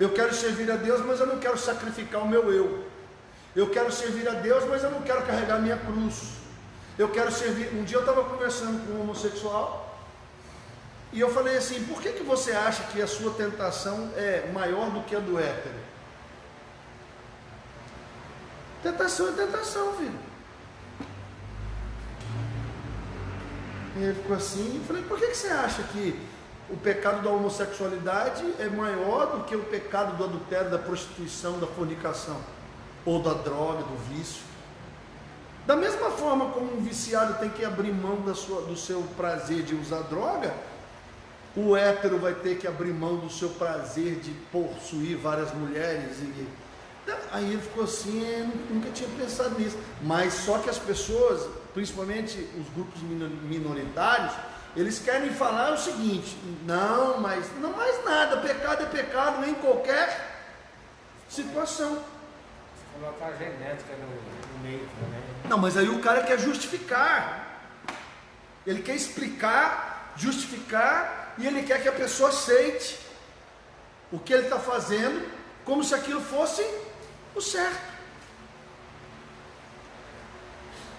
Eu quero servir a Deus, mas eu não quero sacrificar o meu eu. Eu quero servir a Deus, mas eu não quero carregar a minha cruz. Eu quero servir. Um dia eu estava conversando com um homossexual e eu falei assim: por que você acha que a sua tentação é maior do que a do hétero? Tentação é tentação, filho. E ele ficou assim, eu falei: por que você acha que o pecado da homossexualidade é maior do que o pecado do adultério, da prostituição, da fornicação, ou da droga, do vício? Da mesma forma como um viciado tem que abrir mão do seu prazer de usar droga, o hétero vai ter que abrir mão do seu prazer de possuir várias mulheres. Aí ele ficou assim: nunca tinha pensado nisso. Mas só que as pessoas, principalmente os grupos minoritários, eles querem falar o seguinte: não, mas não mais nada, pecado é pecado em qualquer situação. Você colocar a genética no meio também. Não, mas aí o cara quer justificar, ele quer explicar, justificar, e ele quer que a pessoa aceite o que ele está fazendo, como se aquilo fosse o certo.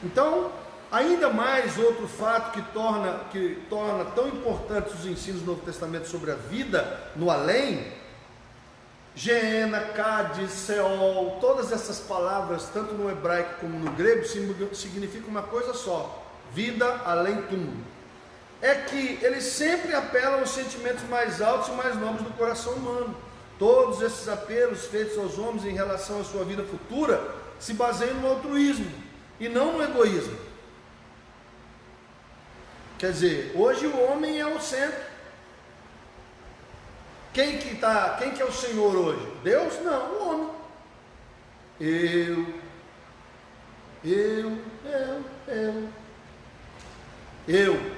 Então, ainda mais outro fato que torna tão importantes os ensinos do Novo Testamento sobre a vida no além: Geena, Cádiz, Seol, todas essas palavras, tanto no hebraico como no grego, significam uma coisa só: vida além túmulo. É que eles sempre apelam aos sentimentos mais altos e mais nobres do coração humano. Todos esses apelos feitos aos homens em relação à sua vida futura se baseiam no altruísmo e não no egoísmo. Quer dizer, hoje o homem é o centro. Quem que é o Senhor hoje? Deus? Não, o homem. Eu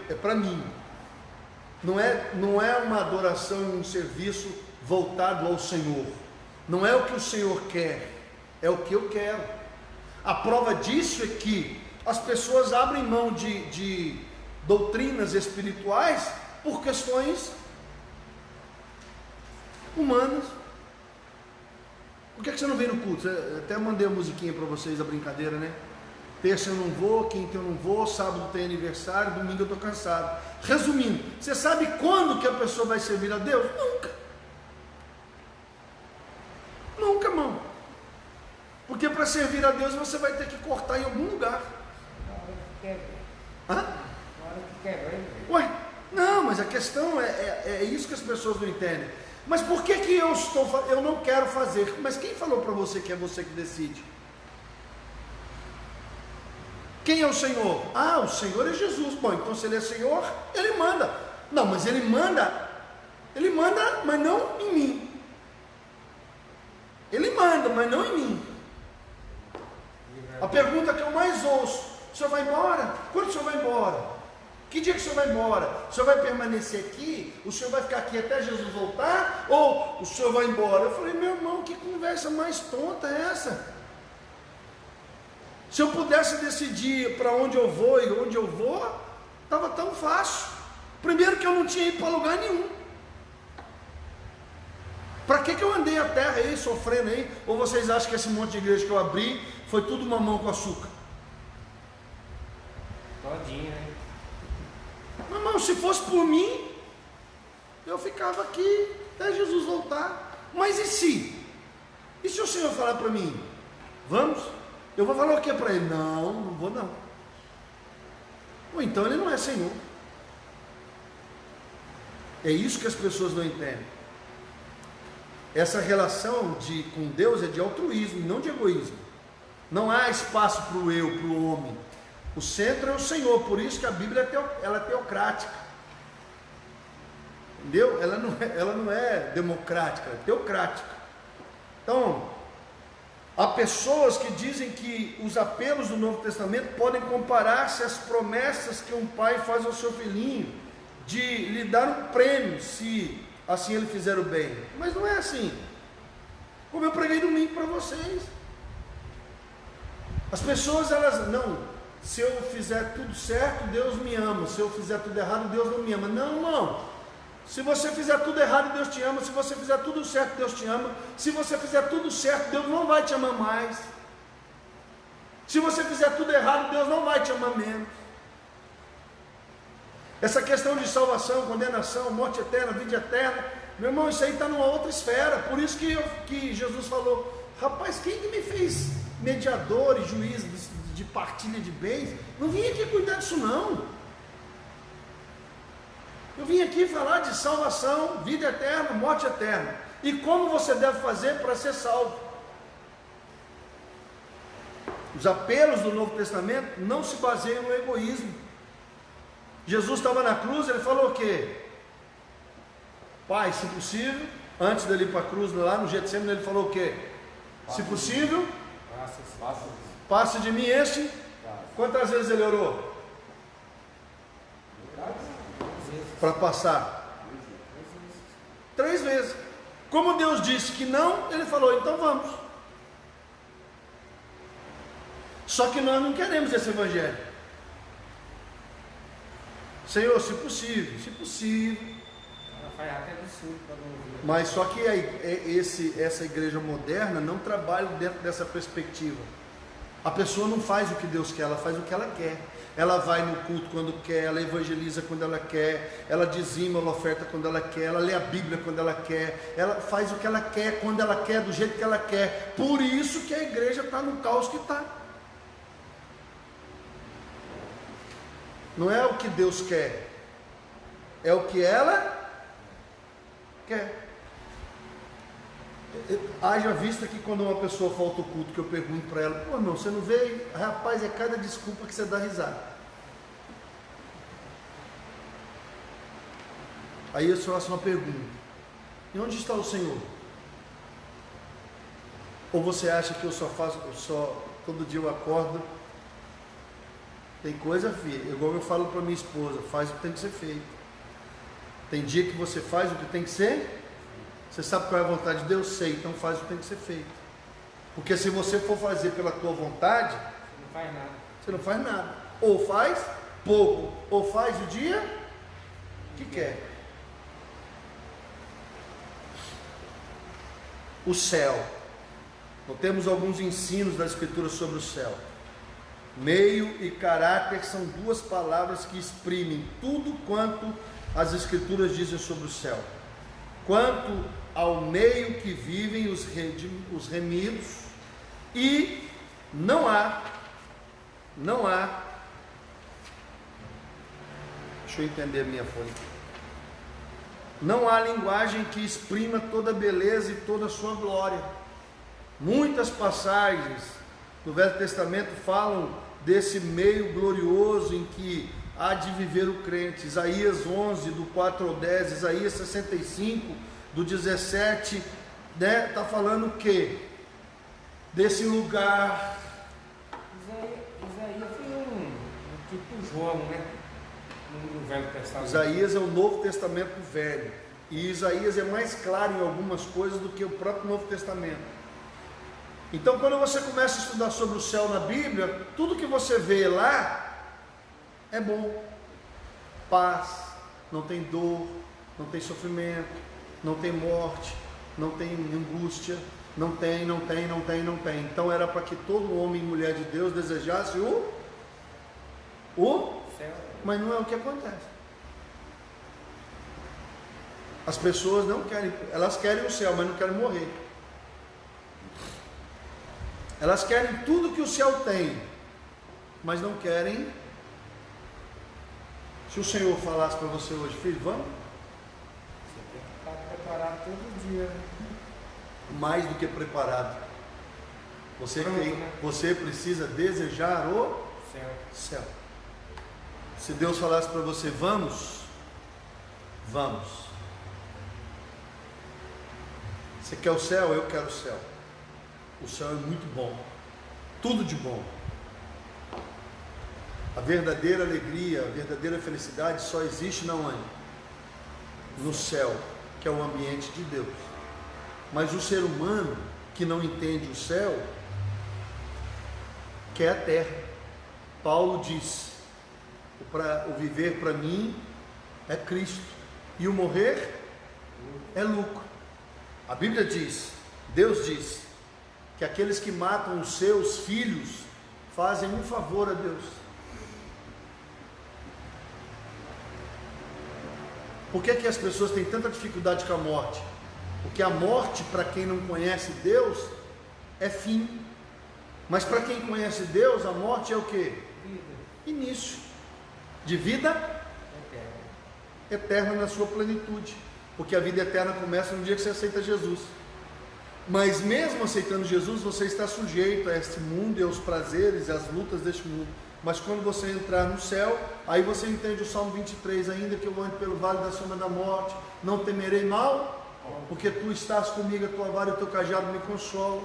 é para mim. Não é uma adoração e um serviço voltado ao Senhor. Não é o que o Senhor quer, é o que eu quero. A prova disso é que as pessoas abrem mão de doutrinas espirituais por questões humanas. Por que você não vem no culto? Até mandei a musiquinha para vocês, a brincadeira, né? Terça eu não vou, quinta eu não vou, sábado tem aniversário, domingo eu estou cansado. Resumindo, você sabe quando que a pessoa vai servir a Deus? Nunca. Nunca, irmão. Porque para servir a Deus você vai ter que cortar em algum lugar. Hã? Ué, não, mas a questão é isso que as pessoas não entendem. Mas por que eu não quero fazer? Mas quem falou para você que é você que decide? Quem é o Senhor? Ah, o Senhor é Jesus. Bom, então se Ele é Senhor, Ele manda. Não, mas Ele manda, mas não em mim. Ele manda, mas não em mim. A pergunta que eu mais ouço: o senhor vai embora? Quando o senhor vai embora? Que dia que o senhor vai embora? O senhor vai permanecer aqui? O senhor vai ficar aqui até Jesus voltar? Ou o senhor vai embora? Eu falei: meu irmão, que conversa mais tonta é essa? Se eu pudesse decidir para onde eu vou e onde eu vou, estava tão fácil. Primeiro que eu não tinha ido para lugar nenhum. Para que eu andei a terra aí, sofrendo aí? Ou vocês acham que esse monte de igreja que eu abri foi tudo mamão com açúcar? Todinho, né? Meu irmão, se fosse por mim, eu ficava aqui até Jesus voltar. Mas e se? E se o Senhor falar para mim: vamos? Eu vou falar o que para ele? Não, não vou não. Ou então ele não é Senhor. É isso que as pessoas não entendem. Essa relação com Deus é de altruísmo, não de egoísmo. Não há espaço para o eu, para o homem. O centro é o Senhor, por isso que a Bíblia ela é teocrática. Entendeu? Ela não é democrática, é teocrática. Então, há pessoas que dizem que os apelos do Novo Testamento podem comparar-se às promessas que um pai faz ao seu filhinho, de lhe dar um prêmio, se assim ele fizer o bem. Mas não é assim. Como eu preguei domingo para vocês. As pessoas, não, se eu fizer tudo certo, Deus me ama. Se eu fizer tudo errado, Deus não me ama. Não, irmão. Se você fizer tudo errado, Deus te ama. Se você fizer tudo certo, Deus te ama. Se você fizer tudo certo, Deus não vai te amar mais. Se você fizer tudo errado, Deus não vai te amar menos. Essa questão de salvação, condenação, morte eterna, vida eterna, meu irmão, isso aí está numa outra esfera. Por isso que Jesus falou: rapaz, quem que me fez mediador e juiz de partilha de bens? Não vim aqui cuidar disso não. Eu vim aqui falar de salvação, vida eterna, morte eterna, e como você deve fazer para ser salvo. Os apelos do Novo Testamento não se baseiam no egoísmo. Jesus estava na cruz, ele falou o quê? Pai, se possível, antes dele ir para a cruz, lá no Getsemane, ele falou o quê? Se possível, passe de mim este. Quantas vezes ele orou? Para passar? 3 vezes. Como Deus disse que não, ele falou: então vamos. Só que nós não queremos esse evangelho. Senhor, se possível, se possível. Ela faz até absurdo para não ouvir. Mas só que essa igreja moderna não trabalha dentro dessa perspectiva. A pessoa não faz o que Deus quer, ela faz o que ela quer. Ela vai no culto quando quer, ela evangeliza quando ela quer, ela dizima, ela oferta quando ela quer, ela lê a Bíblia quando ela quer, ela faz o que ela quer, quando ela quer, do jeito que ela quer. Por isso que a igreja está no caos que está. Não é o que Deus quer, é o que ela quer. Haja vista que quando uma pessoa falta o culto, que eu pergunto para ela: pô, irmão, você não veio? Rapaz, é cada desculpa que você dá risada. Aí eu só faço uma pergunta: e onde está o Senhor? Ou você acha que todo dia eu acordo Tem coisa, filha, igual eu falo para minha esposa, faz o que tem que ser feito. Tem dia que você faz o que tem que ser. Você sabe qual é a vontade de Deus? Sei, então faz o que tem que ser feito. Porque se você for fazer pela tua vontade, Você não faz nada. você não faz nada. Ou faz pouco, ou faz o dia que quer. O céu. Nós temos alguns ensinos da Escritura sobre o céu. Meio e caráter são duas palavras que exprimem tudo quanto as Escrituras dizem sobre o céu. Quanto ao meio que vivem os remidos, e não há, deixa eu entender a minha folha, não há linguagem que exprima toda a beleza e toda a sua glória. Muitas passagens do Velho Testamento falam desse meio glorioso em que há de viver o crente. Isaías 11, do 4 ao 10, Isaías 65, do 17, né, está falando o quê? Desse lugar. Isaías foi um tipo João, né? No Velho Testamento. Isaías é o Novo Testamento velho. E Isaías é mais claro em algumas coisas do que o próprio Novo Testamento. Então, quando você começa a estudar sobre o céu na Bíblia, tudo que você vê lá é bom. Paz, não tem dor, não tem sofrimento, não tem morte, não tem angústia, não tem. Então era para que todo homem e mulher de Deus desejasse o Céu. mas não é o que acontece. As pessoas não querem, elas querem o céu, mas não querem morrer. Elas querem tudo que o céu tem, mas não querem. Se o Senhor falasse para você hoje, filho, vamos? Você tem que estar preparado todo dia, né? Mais do que preparado. Você, Pronto, tem, né? você precisa desejar o Céu. céu. Se Deus falasse para você, vamos, vamos. Você quer o céu? Eu quero o céu. O céu é muito bom, tudo de bom. A verdadeira alegria, a verdadeira felicidade só existe na onde? No céu, que é o ambiente de Deus. Mas o ser humano que não entende o céu quer a terra. Paulo diz: o viver para mim é Cristo e o morrer é lucro. A Bíblia diz, Deus diz, que aqueles que matam os seus filhos fazem um favor a Deus. Por que as pessoas têm tanta dificuldade com a morte? Porque a morte, para quem não conhece Deus, é fim. Mas para quem conhece Deus, a morte é o quê? Vida Início de vida eterna. eterna na sua plenitude. Porque a vida eterna começa no dia que você aceita Jesus. Mas mesmo aceitando Jesus, você está sujeito a este mundo e aos prazeres e às lutas deste mundo. Mas quando você entrar no céu, aí você entende o Salmo 23, ainda que eu ande pelo vale da sombra da morte, não temerei mal, porque tu estás comigo, a tua vara e o teu cajado me consolam.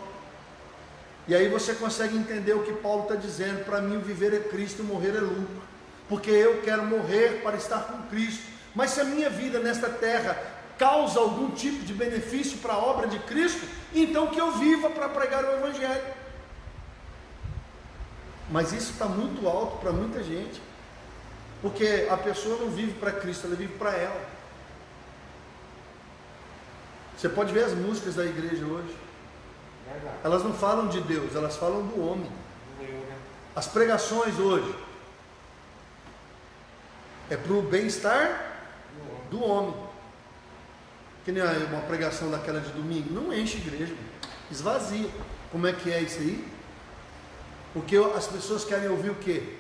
E aí você consegue entender o que Paulo está dizendo: para mim o viver é Cristo, o morrer é lucro, porque eu quero morrer para estar com Cristo. Mas se a minha vida nesta terra causa algum tipo de benefício para a obra de Cristo, então que eu viva para pregar o Evangelho. Mas isso está muito alto para muita gente, porque a pessoa não vive para Cristo, ela vive para ela. Você pode ver as músicas da igreja hoje, Verdade. elas não falam de Deus, elas falam do homem. Eu, né? As pregações hoje é para o bem-estar do homem. Que nem uma pregação daquela de domingo, não enche igreja, esvazia. Como é que é isso aí? Porque as pessoas querem ouvir o quê?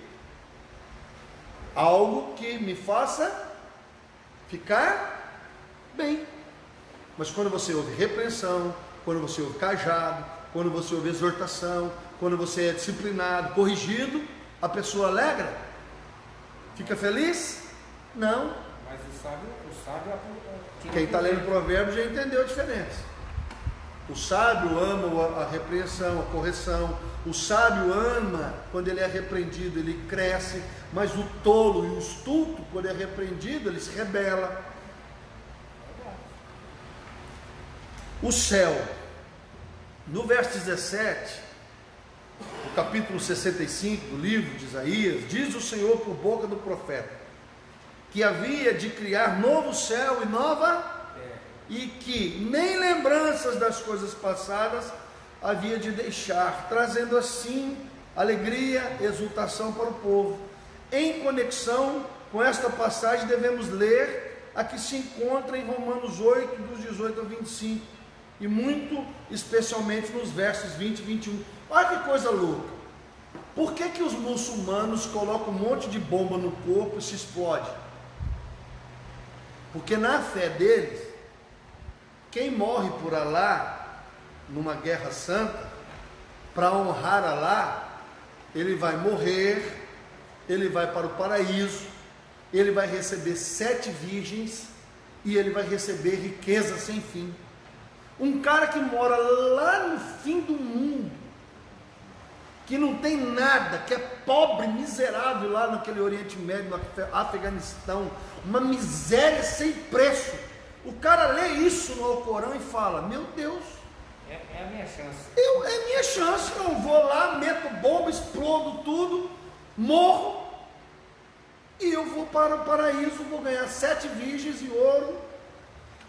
Algo que me faça ficar bem. Mas quando você ouve repreensão, quando você ouve cajado, quando você ouve exortação, quando você é disciplinado, corrigido, a pessoa alegra? Fica feliz? Não. Mas o sábio Quem está lendo Provérbios já entendeu a diferença. O sábio ama a repreensão, a correção. O sábio ama quando ele é repreendido, ele cresce. Mas o tolo e o estulto, quando é repreendido, ele se rebela. O céu, no verso 17, no capítulo 65 do livro de Isaías, diz o Senhor por boca do profeta, que havia de criar novo céu e nova e que nem lembranças das coisas passadas havia de deixar, trazendo assim alegria, exultação para o povo. Em conexão com esta passagem devemos ler a que se encontra em Romanos 8, dos 18 ao 25, e muito especialmente nos versos 20 e 21. Olha que coisa louca. Por que que os muçulmanos colocam um monte de bomba no corpo e se explode? Porque na fé deles, quem morre por Alá, numa guerra santa, para honrar Alá, ele vai morrer, ele vai para o paraíso, ele vai receber 7 virgens, e ele vai receber riqueza sem fim. Um cara que mora lá no fim do mundo, que não tem nada, que é pobre, miserável lá naquele Oriente Médio, no Afeganistão, uma miséria sem preço. O cara lê isso no Alcorão e fala: meu Deus, é a minha chance. É minha chance, eu vou lá, meto bomba, explodo tudo, morro, e eu vou para o paraíso, vou ganhar 7 virgens e ouro.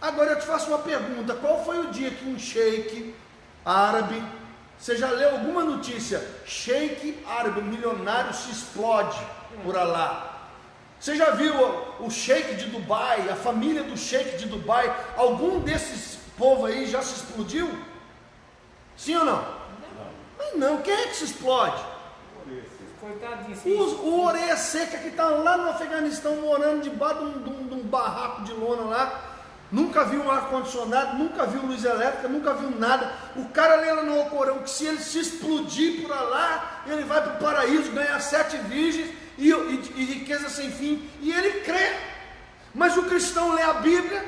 Agora eu te faço uma pergunta: qual foi o dia que um sheik árabe, você já leu alguma notícia, sheik árabe, milionário, se explode por Alá? Você já viu o sheik de Dubai, a família do sheik de Dubai, algum desses povos aí já se explodiu? Sim ou não? Não. Mas não, quem é que se explode? Coitadinho. O orelha seca que está lá no Afeganistão, morando debaixo de um barraco de lona lá, nunca viu um ar-condicionado, nunca viu luz elétrica, nunca viu nada. O cara lê lá no Alcorão que se ele se explodir por lá, ele vai para o paraíso, ganhar 7 virgens e riqueza sem fim, e ele crê. Mas o cristão lê a Bíblia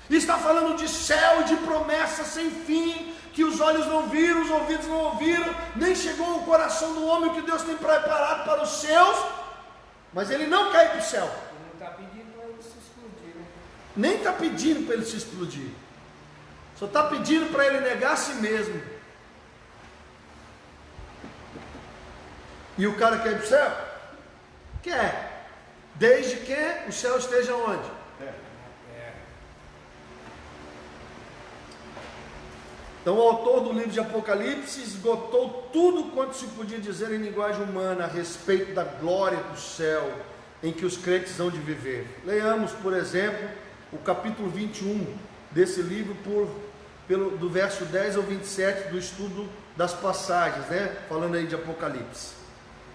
e está falando de céu, de promessa sem fim, que os olhos não viram, os ouvidos não ouviram, nem chegou ao coração do homem o que Deus tem preparado para os seus, mas ele não quer ir para o céu. Não está pedindo para ele se explodir, né? Nem está pedindo para ele se explodir, só está pedindo para ele negar a si mesmo. E o cara quer ir para o céu? Quer, desde que o céu esteja onde? Então o autor do livro de Apocalipse esgotou tudo quanto se podia dizer em linguagem humana a respeito da glória do céu em que os crentes hão de viver. Leiamos, por exemplo, o capítulo 21 desse livro, do verso 10 ao 27 do estudo das passagens, né? Falando aí de Apocalipse.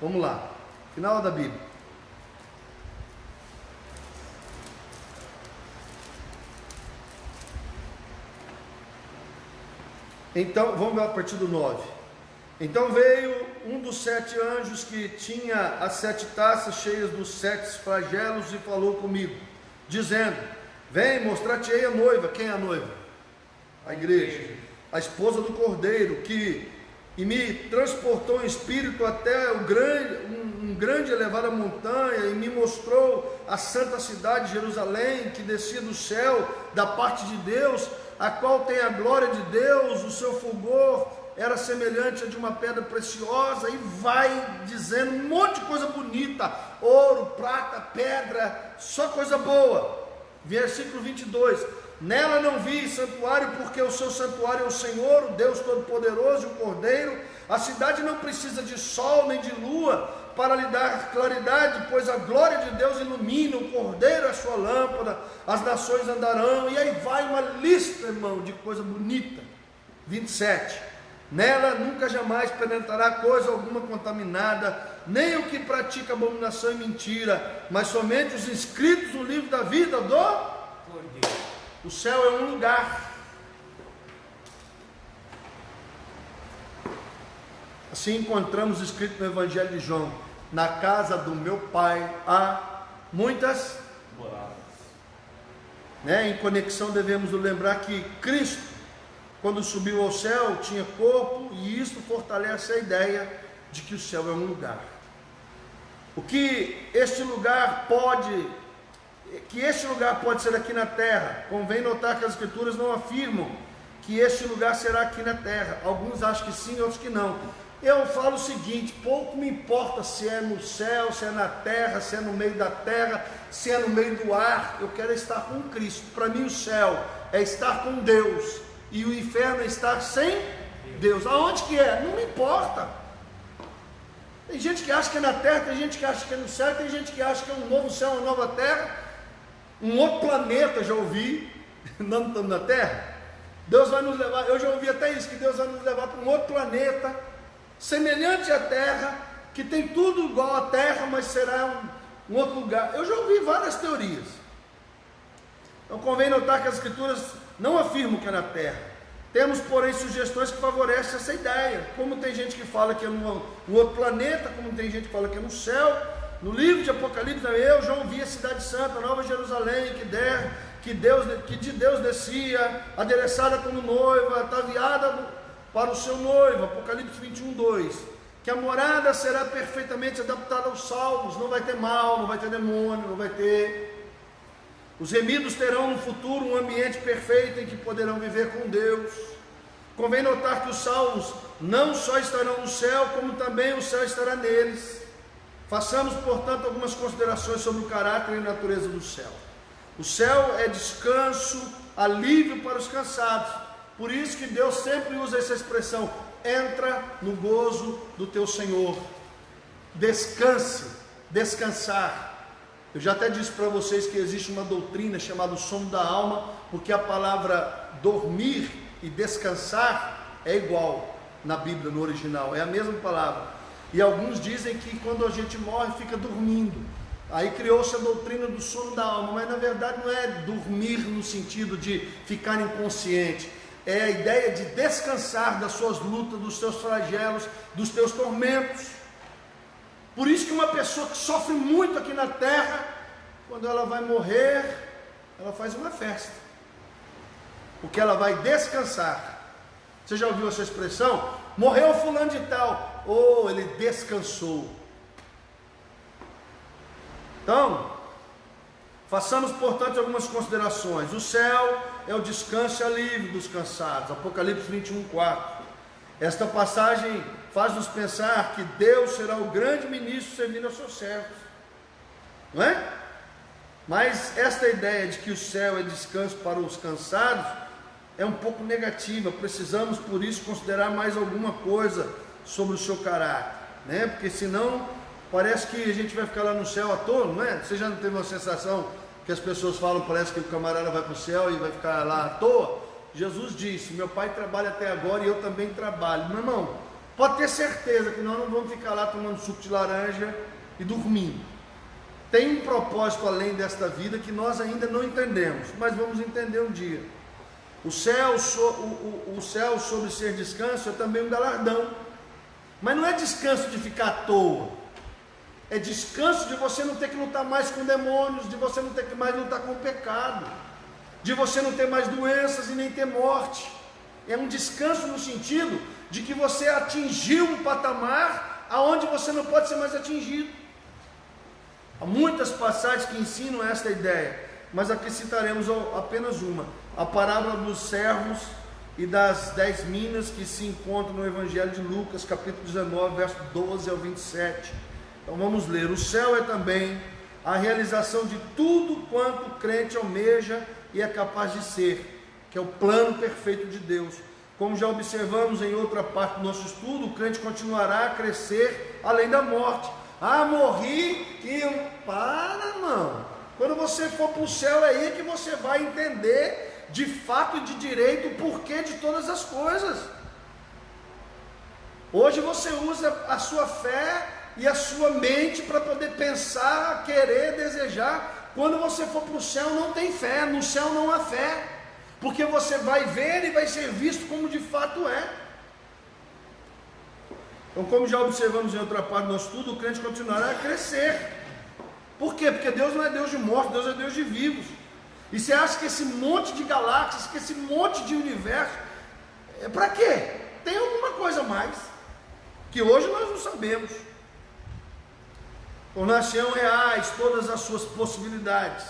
Vamos lá, final da Bíblia. Então, vamos lá a partir do 9. Então veio um dos 7 anjos que tinha as 7 taças cheias dos 7 flagelos e falou comigo, dizendo: vem, mostrar-te-ei a noiva. Quem é a noiva? A igreja, a esposa do Cordeiro, e me transportou em espírito até um grande elevada montanha, e me mostrou a santa cidade Jerusalém, que descia do céu da parte de Deus, a qual tem a glória de Deus. O seu fulgor era semelhante a de uma pedra preciosa, e vai dizendo um monte de coisa bonita, ouro, prata, pedra, só coisa boa. Versículo 22, nela não vi santuário, porque o seu santuário é o Senhor, o Deus Todo-Poderoso e o Cordeiro. A cidade não precisa de sol nem de lua para lhe dar claridade, pois a glória de Deus ilumina, o Cordeiro é a sua lâmpada, as nações andarão. E aí vai uma lista, irmão, de coisa bonita. 27, nela nunca jamais penetrará coisa alguma contaminada, nem o que pratica abominação e mentira, mas somente os inscritos no livro da vida do Cordeiro. O céu é um lugar. Assim encontramos escrito no Evangelho de João: na casa do meu pai há muitas moradas. Em conexão devemos nos lembrar que Cristo quando subiu ao céu, tinha corpo, e isso fortalece a ideia de que o céu é um lugar. O que este lugar pode ser aqui na terra. Convém notar que as Escrituras não afirmam que este lugar será aqui na terra. Alguns acham que sim, outros que não. Eu falo o seguinte: pouco me importa se é no céu, se é na terra, se é no meio da terra, se é no meio do ar. Eu quero estar com Cristo. Para mim o céu é estar com Deus, e o inferno é estar sem Deus. Aonde que é? Não me importa. Tem gente que acha que é na terra, tem gente que acha que é no céu, tem gente que acha que é um novo céu, uma nova terra, um outro planeta. Já ouvi. Nós não estamos na terra. Deus vai nos levar, eu já ouvi até isso, que Deus vai nos levar para um outro planeta, semelhante à terra, que tem tudo igual à terra, mas será um outro lugar. Eu já ouvi várias teorias. Então convém notar que as Escrituras não afirmam que é na terra. Temos, porém, sugestões que favorecem essa ideia. Como tem gente que fala que é no outro planeta, como tem gente que fala que é no céu. No livro de Apocalipse, eu já ouvi a cidade santa, Nova Jerusalém, que de Deus descia, adereçada como noiva, ataviada para o seu noivo. Apocalipse 21:2. Que a morada será perfeitamente adaptada aos salvos, não vai ter mal, não vai ter demônio, não vai ter. Os remidos terão no futuro um ambiente perfeito em que poderão viver com Deus. Convém notar que os salvos não só estarão no céu, como também o céu estará neles. Façamos, portanto, algumas considerações sobre o caráter e natureza do céu. O céu é descanso, alívio para os cansados. Por isso que Deus sempre usa essa expressão: entra no gozo do teu Senhor. Descanse, descansar. Eu já até disse para vocês que existe uma doutrina chamada o sono da alma, porque a palavra dormir e descansar é igual na Bíblia, no original, é a mesma palavra. E alguns dizem que quando a gente morre fica dormindo. Aí criou-se a doutrina do sono da alma, mas na verdade não é dormir no sentido de ficar inconsciente. É a ideia de descansar das suas lutas, dos seus flagelos, dos teus tormentos. Por isso que uma pessoa que sofre muito aqui na terra, quando ela vai morrer, ela faz uma festa, porque ela vai descansar. Você já ouviu essa expressão? Morreu fulano de tal, ou ele descansou. Então, façamos, portanto, algumas considerações. O céu é o descanso e alívio dos cansados. Apocalipse 21:4. Esta passagem faz-nos pensar que Deus será o grande ministro servindo aos seus servos, não é? Mas esta ideia de que o céu é descanso para os cansados é um pouco negativa. Precisamos, por isso, considerar mais alguma coisa sobre o seu caráter, né? Porque senão parece que a gente vai ficar lá no céu à toa, não é? Você já não teve uma sensação que as pessoas falam, parece que o camarada vai para o céu e vai ficar lá à toa? Jesus disse: meu pai trabalha até agora e eu também trabalho. Meu irmão, pode ter certeza que nós não vamos ficar lá tomando suco de laranja e dormindo. Tem um propósito além desta vida que nós ainda não entendemos, mas vamos entender um dia. O céu sobre ser descanso é também um galardão, mas não é descanso de ficar à toa, é descanso de você não ter que lutar mais com demônios, de você não ter que mais lutar com o pecado, de você não ter mais doenças e nem ter morte. É um descanso no sentido de que você atingiu um patamar aonde você não pode ser mais atingido. Há muitas passagens que ensinam esta ideia, mas aqui citaremos apenas uma: a parábola dos servos e das 10 minas, que se encontra no Evangelho de Lucas, capítulo 19, verso 12 ao 27. Então vamos ler. O céu é também a realização de tudo quanto o crente almeja e é capaz de ser, que é o plano perfeito de Deus. Como já observamos em outra parte do nosso estudo, o crente continuará a crescer além da morte. Ah, morri e para, não. Quando você for para o céu, é aí que você vai entender de fato e de direito o porquê de todas as coisas. Hoje você usa a sua fé e a sua mente para poder pensar, querer, desejar. Quando você for para o céu, não tem fé. No céu não há fé, porque você vai ver e vai ser visto como de fato é. Então, como já observamos em outra parte do nosso estudo, o crente continuará a crescer. Por quê? Porque Deus não é Deus de mortos, Deus é Deus de vivos. E você acha que esse monte de galáxias, que esse monte de universo, É para quê? Tem alguma coisa a mais, que hoje nós não sabemos. Tornar-se-ão reais todas as suas possibilidades.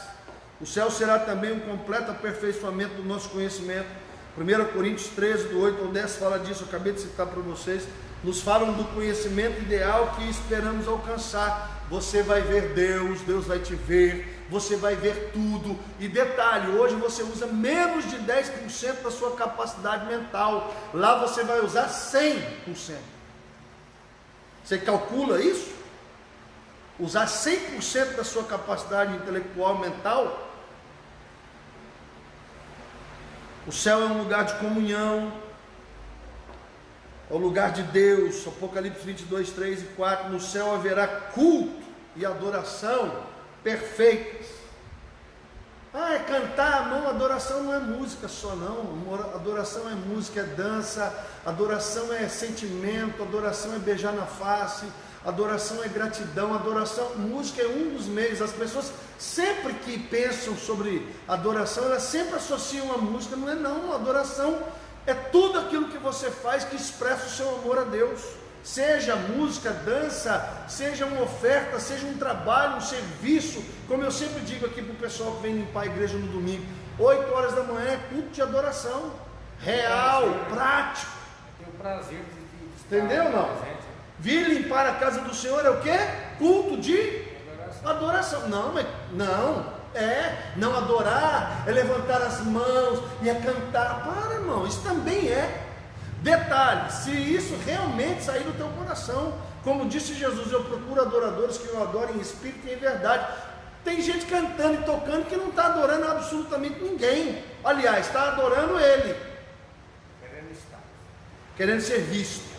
O céu será também um completo aperfeiçoamento do nosso conhecimento. 1 Coríntios 13, do 8 ao 10 fala disso, eu acabei de citar para vocês. Nos falam do conhecimento ideal que esperamos alcançar. Você vai ver Deus, Deus vai te ver, você vai ver tudo. E detalhe, hoje você usa menos de 10% da sua capacidade mental. Lá você vai usar 100%. Você calcula isso? Usar 100% da sua capacidade intelectual e mental. O céu é um lugar de comunhão, é o lugar de Deus. Apocalipse 22, 3 e 4. No céu haverá culto e adoração perfeitas. É cantar? Não, adoração não é música só não. Adoração é música, é dança. Adoração é sentimento, adoração é beijar na face, adoração é gratidão, adoração, música é um dos meios. As pessoas sempre que pensam sobre adoração, elas sempre associam a música. Não é não, adoração é tudo aquilo que você faz que expressa o seu amor a Deus. Seja música, dança, seja uma oferta, seja um trabalho, um serviço. Como eu sempre digo aqui para o pessoal que vem limpar a igreja no domingo, 8 horas da manhã é culto de adoração, real, prático. Tem o prazer de estar entendeu não? presente. Vir limpar a casa do Senhor é o quê? Culto de adoração. Não, mas não adorar é levantar as mãos e é cantar. Para, irmão, isso também é. Detalhe, se isso realmente sair do teu coração, como disse Jesus, eu procuro adoradores que me adorem em espírito e em verdade. Tem gente cantando e tocando que não está adorando absolutamente ninguém. Aliás, está adorando ele, querendo ser visto.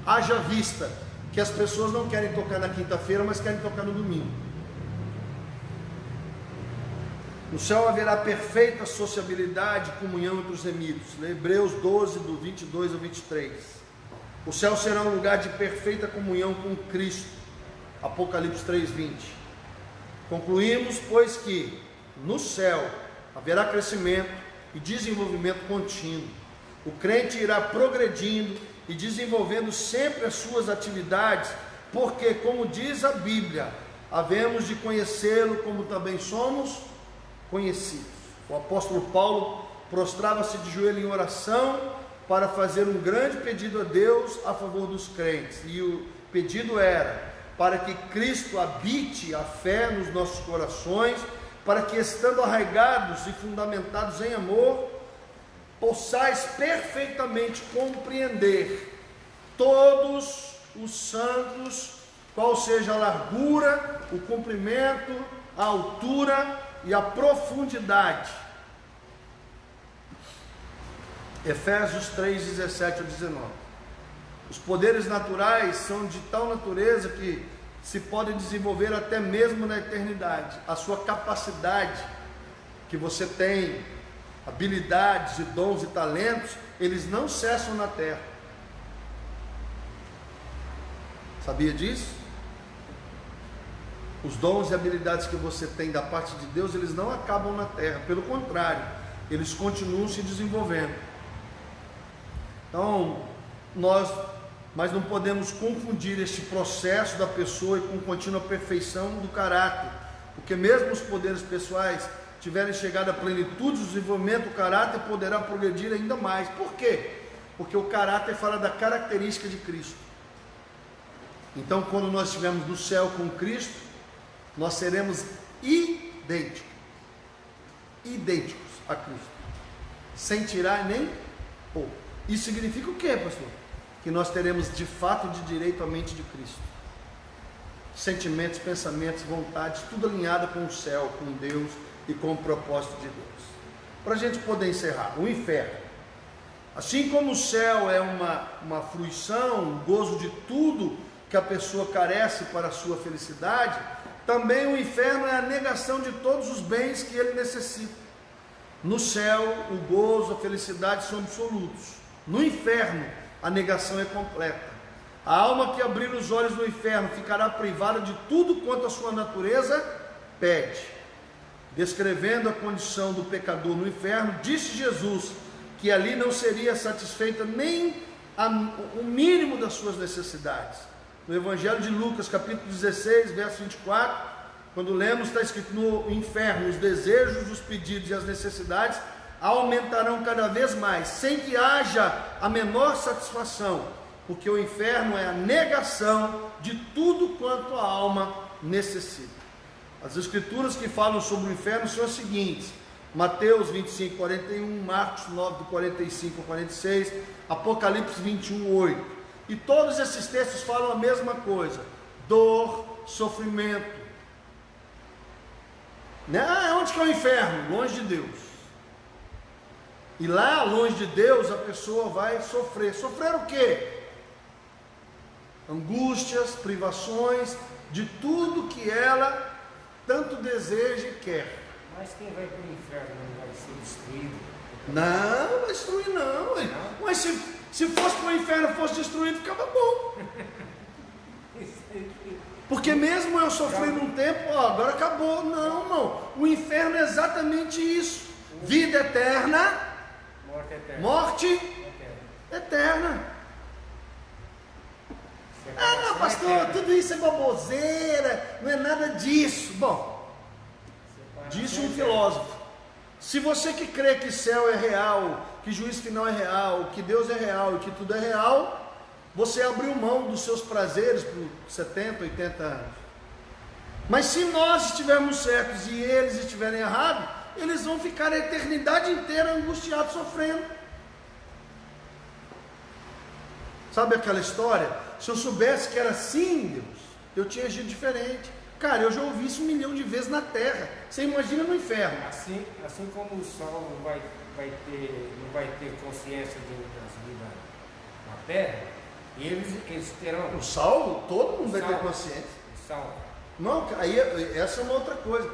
Haja vista que as pessoas não querem tocar na quinta-feira, mas querem tocar no domingo. No céu haverá perfeita sociabilidade e comunhão entre os remidos. Hebreus 12, do 22 ao 23. O céu será um lugar de perfeita comunhão com Cristo. Apocalipse 3, 20. Concluímos, pois, que no céu haverá crescimento e desenvolvimento contínuo. O crente irá progredindo e desenvolvendo sempre as suas atividades, porque, como diz a Bíblia, havemos de conhecê-lo como também somos conhecidos. O apóstolo Paulo prostrava-se de joelho em oração para fazer um grande pedido a Deus a favor dos crentes, e o pedido era para que Cristo habite a fé nos nossos corações, para que, estando arraigados e fundamentados em amor, possais perfeitamente compreender todos os santos, qual seja a largura, o comprimento, a altura e a profundidade. Efésios 3, 17 a 19. Os poderes naturais são de tal natureza que se podem desenvolver até mesmo na eternidade. A sua capacidade que você tem, habilidades e dons e talentos, eles não cessam na terra. Sabia disso? Os dons e habilidades que você tem da parte de Deus, eles não acabam na terra, pelo contrário, eles continuam se desenvolvendo. Então, mas não podemos confundir este processo da pessoa com contínua perfeição do caráter, porque mesmo os poderes pessoais tiverem chegado à plenitude do desenvolvimento, o caráter poderá progredir ainda mais. Por quê? Porque o caráter fala da característica de Cristo. Então, quando nós estivermos no céu com Cristo, nós seremos idênticos a Cristo, sem tirar nem pôr. Isso significa o quê, pastor? Que nós teremos de fato de direito a mente de Cristo. Sentimentos, pensamentos, vontades, tudo alinhado com o céu, com Deus e com o propósito de Deus. Para a gente poder encerrar, o inferno. Assim como o céu é uma fruição, um gozo de tudo que a pessoa carece para a sua felicidade, também o inferno é a negação de todos os bens que ele necessita. No céu, o gozo, a felicidade são absolutos. No inferno, a negação é completa. A alma que abrir os olhos no inferno ficará privada de tudo quanto a sua natureza pede. Descrevendo a condição do pecador no inferno, disse Jesus que ali não seria satisfeita nem o mínimo das suas necessidades. No Evangelho de Lucas, capítulo 16, verso 24, quando lemos, está escrito: no inferno os desejos, os pedidos e as necessidades aumentarão cada vez mais, sem que haja a menor satisfação, porque o inferno é a negação de tudo quanto a alma necessita. As escrituras que falam sobre o inferno são as seguintes: Mateus 25, 41, Marcos 9, do 45 ao 46, Apocalipse 21, 8. E todos esses textos falam a mesma coisa: dor, sofrimento. Onde que é o inferno? Longe de Deus. E lá, longe de Deus, a pessoa vai sofrer. Sofrer o quê? Angústias, privações, de tudo que ela tanto deseja e quer. Mas quem vai para o inferno não vai ser destruído? Não, vai destruir não. Mas se fosse para o inferno, fosse destruído, ficava bom. Porque mesmo eu sofrendo um tempo, agora acabou. Não, irmão. O inferno é exatamente isso. Vida eterna. Morte eterna. Não, pastor, tudo isso é baboseira, não é nada disso. Bom, disse um filósofo: se você que crê que céu é real, que juízo final é real, que Deus é real e que tudo é real, você abriu mão dos seus prazeres por 70, 80 anos. Mas se nós estivermos certos e eles estiverem errados, eles vão ficar a eternidade inteira angustiados, sofrendo. Sabe aquela história? Se eu soubesse que era assim, Deus, eu tinha agido diferente. Cara, eu já ouvi isso 1 milhão de vezes na terra. Você imagina no inferno. Assim como o sol não vai ter consciência das vidas na terra, eles terão. O sal, todo mundo vai ter consciência. O sal. Não, aí essa é uma outra coisa.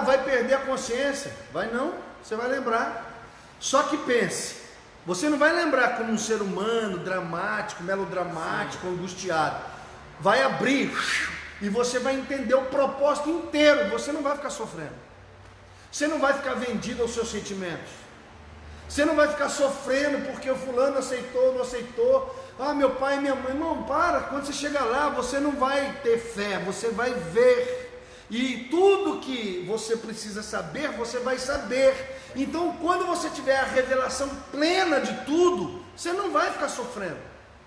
Vai perder a consciência? Vai não, você vai lembrar. Só que pense, você não vai lembrar como um ser humano dramático, melodramático, angustiado. Vai abrir e você vai entender o propósito inteiro. Você não vai ficar sofrendo. Você não vai ficar vendido aos seus sentimentos. Você não vai ficar sofrendo porque o fulano aceitou, não aceitou. Meu pai e minha mãe. Não, para. Quando você chegar lá, você não vai ter fé, você vai ver. E tudo que você precisa saber, você vai saber. Então, quando você tiver a revelação plena de tudo, você não vai ficar sofrendo,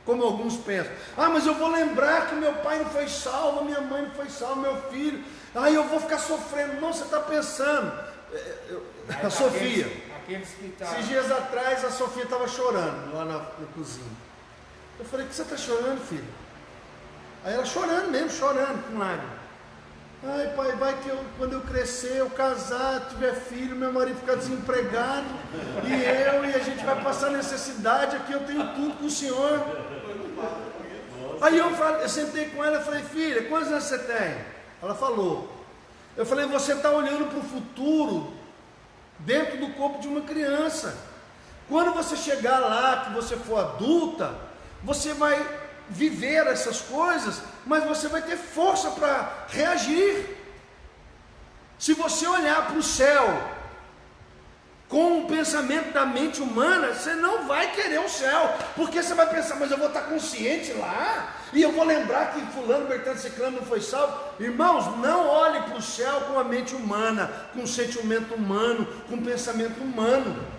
como alguns pensam. Mas eu vou lembrar que meu pai não foi salvo, minha mãe não foi salva, meu filho. Eu vou ficar sofrendo. Não, você está pensando. A Sofia. Esses dias atrás, a Sofia estava chorando lá na cozinha. Eu falei: o que você está chorando, filho? Aí ela chorando mesmo, chorando com lágrimas. Pai, vai que quando eu crescer, eu casar, tiver filho, meu marido ficar desempregado, e a gente vai passar necessidade, aqui eu tenho tudo com o senhor. Aí eu sentei com ela e falei: filha, quantos anos você tem? Ela falou. Eu falei: você está olhando para o futuro dentro do corpo de uma criança. Quando você chegar lá, que você for adulta, você vai viver essas coisas, mas você vai ter força para reagir. Se você olhar para o céu com o pensamento da mente humana, você não vai querer o céu, porque você vai pensar: mas eu vou estar consciente lá, e eu vou lembrar que fulano, Bertano, Ciclano não foi salvo. Irmãos, não olhe para o céu com a mente humana, com o sentimento humano, com o pensamento humano.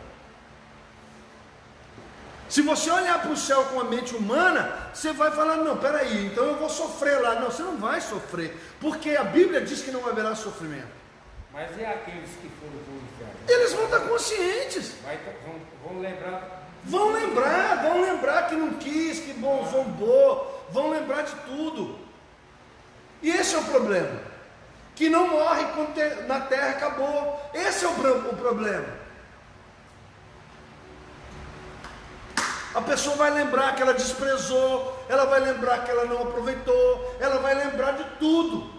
Se você olhar para o céu com a mente humana, você vai falar: não, peraí, então eu vou sofrer lá. Não, você não vai sofrer, porque a Bíblia diz que não haverá sofrimento. Mas e aqueles que foram para o inferno? Eles vão estar conscientes. Vão lembrar. Vão lembrar que não quis, que zombou, vão lembrar de tudo. E esse é o problema, que não morre quando na terra acabou. Esse é o problema. A pessoa vai lembrar que ela desprezou, ela vai lembrar que ela não aproveitou, ela vai lembrar de tudo.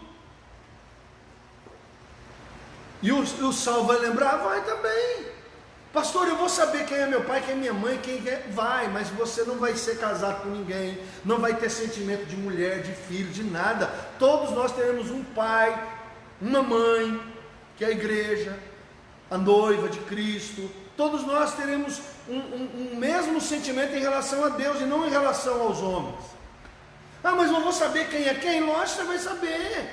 E o sal vai lembrar? Vai também. Pastor, eu vou saber quem é meu pai, quem é minha mãe, quem é... Vai, mas você não vai ser casado com ninguém, não vai ter sentimento de mulher, de filho, de nada. Todos nós teremos um pai, uma mãe, que é a igreja, a noiva de Cristo, todos nós teremos um mesmo sentimento em relação a Deus e não em relação aos homens. Ah, mas eu vou saber quem é quem? Lógico que você vai saber.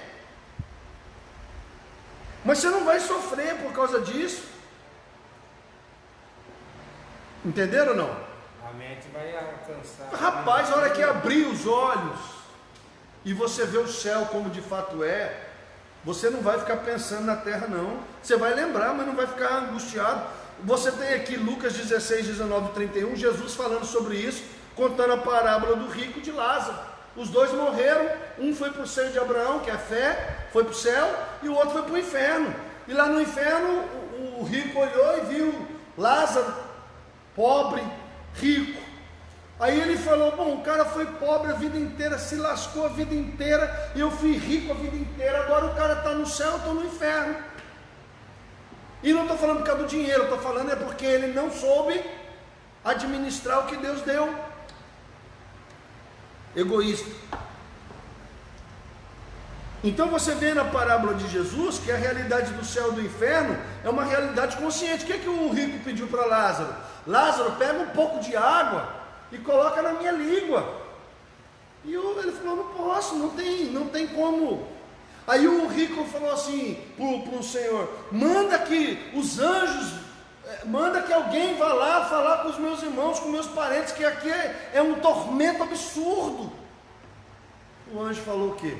Mas você não vai sofrer por causa disso. Entenderam ou não? A mente vai alcançar. Rapaz, a hora que abrir os olhos e você vê o céu como de fato é, você não vai ficar pensando na terra não. Você vai lembrar, mas não vai ficar angustiado. Você tem aqui Lucas 16, 19 e 31, Jesus falando sobre isso, contando a parábola do rico e de Lázaro. Os dois morreram, um foi para o seio de Abraão, que é a fé, foi para o céu, e o outro foi para o inferno. E lá no inferno, o rico olhou e viu Lázaro, pobre, rico. Aí ele falou, bom, o cara foi pobre a vida inteira, se lascou a vida inteira, e eu fui rico a vida inteira, agora o cara está no céu, eu estou no inferno. E não estou falando por causa do dinheiro, estou falando é porque ele não soube administrar o que Deus deu. Egoísta. Então você vê na parábola de Jesus que a realidade do céu e do inferno é uma realidade consciente. O que é que o rico pediu para Lázaro? Lázaro, pega um pouco de água e coloca na minha língua. E ele falou, não posso, não tem como. Aí o rico falou assim para o Senhor, manda que os anjos, manda que alguém vá lá falar com os meus irmãos, com meus parentes, que aqui é um tormento absurdo. O anjo falou o quê?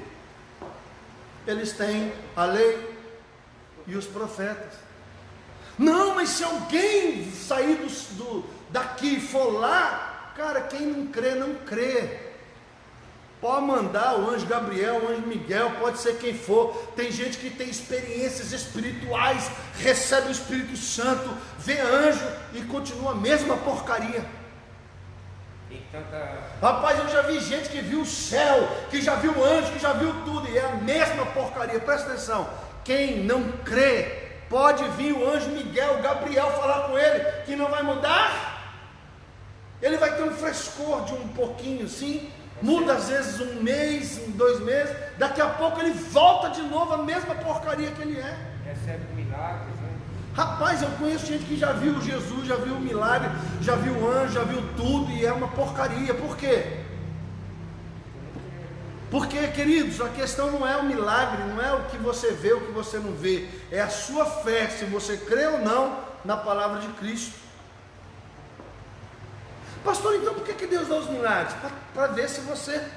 Eles têm a lei e os profetas. Não, mas se alguém sair daqui e for lá, cara, quem não crê, não crê. Pode mandar o anjo Gabriel, o anjo Miguel, pode ser quem for. Tem gente que tem experiências espirituais, recebe o Espírito Santo, vê anjo e continua a mesma porcaria. Rapaz, eu já vi gente que viu o céu, que já viu anjo, que já viu tudo, e é a mesma porcaria. Presta atenção, quem não crê, pode vir o anjo Miguel, Gabriel falar com ele, que não vai mudar. Ele vai ter um frescor de um pouquinho assim, muda às vezes um mês, 2 meses, daqui a pouco ele volta de novo a mesma porcaria que ele é. Recebe milagres, né? Rapaz, eu conheço gente que já viu Jesus, já viu o milagre, já viu o anjo, já viu tudo, e é uma porcaria. Por quê? Porque, queridos, a questão não é o milagre, não é o que você vê, o que você não vê, é a sua fé, se você crê ou não na palavra de Cristo. Pastor, então por que Deus dá os milagres? Para ver se você...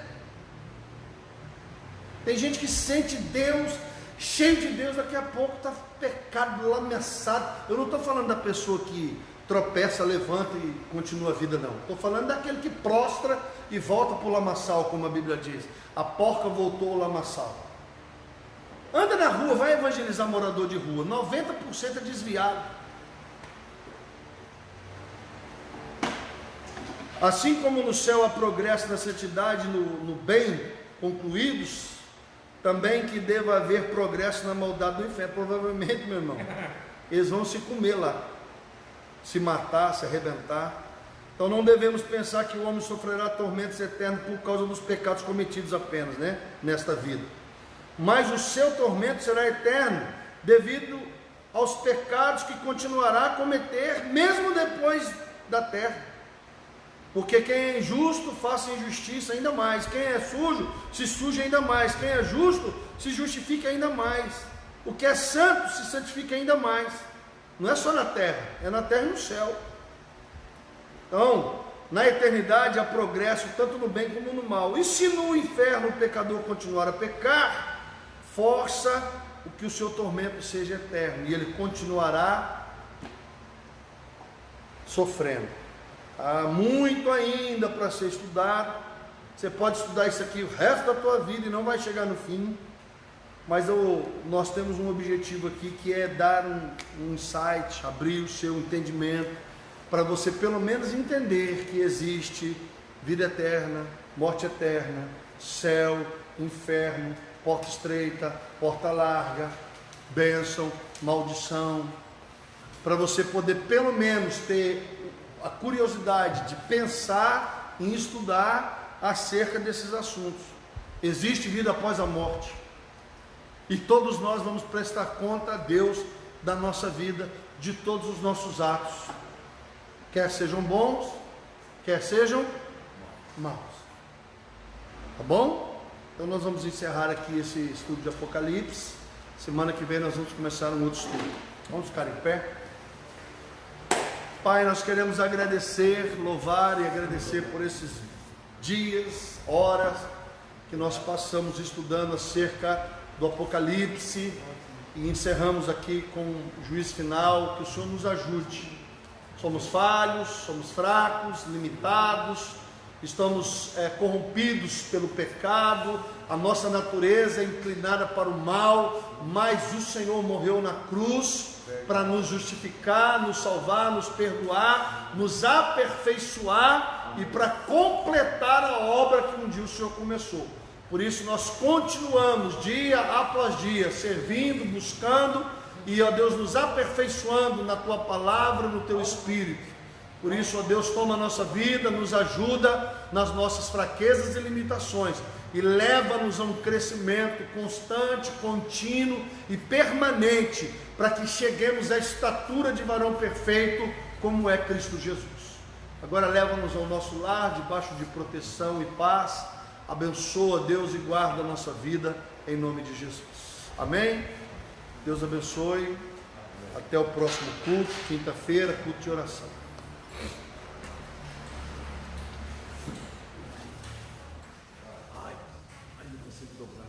Tem gente que sente Deus, cheio de Deus, daqui a pouco está pecado, lamaçado. Eu não estou falando da pessoa que tropeça, levanta e continua a vida, não. Estou falando daquele que prostra e volta para o lamaçal, como a Bíblia diz. A porca voltou ao lamaçal. Anda na rua, vai evangelizar morador de rua, 90% é desviado. Assim como no céu há progresso na santidade, no bem concluídos, também que deva haver progresso na maldade do inferno. Provavelmente, meu irmão, eles vão se comer lá, se matar, se arrebentar. Então não devemos pensar que o homem sofrerá tormentos eternos por causa dos pecados cometidos apenas, né, nesta vida. Mas o seu tormento será eterno devido aos pecados que continuará a cometer mesmo depois da terra. Porque quem é injusto, faça injustiça ainda mais. Quem é sujo, se suje ainda mais. Quem é justo, se justifique ainda mais. O que é santo, se santifique ainda mais. Não é só na terra, é na terra e no céu. Então, na eternidade há progresso tanto no bem como no mal. E se no inferno o pecador continuar a pecar, força o que o seu tormento seja eterno. E ele continuará sofrendo. Há muito ainda para ser estudado. Você pode estudar isso aqui o resto da tua vida e não vai chegar no fim. Mas nós temos um objetivo aqui, que é dar um insight, abrir o seu entendimento, para você pelo menos entender que existe vida eterna, morte eterna, céu, inferno, porta estreita, porta larga, bênção, maldição, para você poder pelo menos ter a curiosidade de pensar em estudar acerca desses assuntos. Existe vida após a morte, e todos nós vamos prestar conta a Deus da nossa vida, de todos os nossos atos, quer sejam bons, quer sejam maus. Tá bom? Então nós vamos encerrar aqui esse estudo de Apocalipse. Semana que vem nós vamos começar um outro estudo. Vamos ficar em pé. Pai, nós queremos agradecer, louvar e agradecer por esses dias, horas que nós passamos estudando acerca do Apocalipse e encerramos aqui com o juízo final. Que o Senhor nos ajude. Somos falhos, somos fracos, limitados, estamos corrompidos pelo pecado, a nossa natureza é inclinada para o mal, mas o Senhor morreu na cruz para nos justificar, nos salvar, nos perdoar, nos aperfeiçoar e para completar a obra que um dia o Senhor começou. Por isso nós continuamos dia após dia servindo, buscando e, ó Deus, nos aperfeiçoando na Tua palavra, no Teu Espírito. Por isso, ó Deus, toma a nossa vida, nos ajuda nas nossas fraquezas e limitações e leva-nos a um crescimento constante, contínuo e permanente, para que cheguemos à estatura de varão perfeito, como é Cristo Jesus. Agora leva-nos ao nosso lar, debaixo de proteção e paz. Abençoa, Deus, e guarda a nossa vida, em nome de Jesus. Amém? Deus abençoe. Até o próximo culto, quinta-feira, culto de oração. Ai, não consigo dobrar.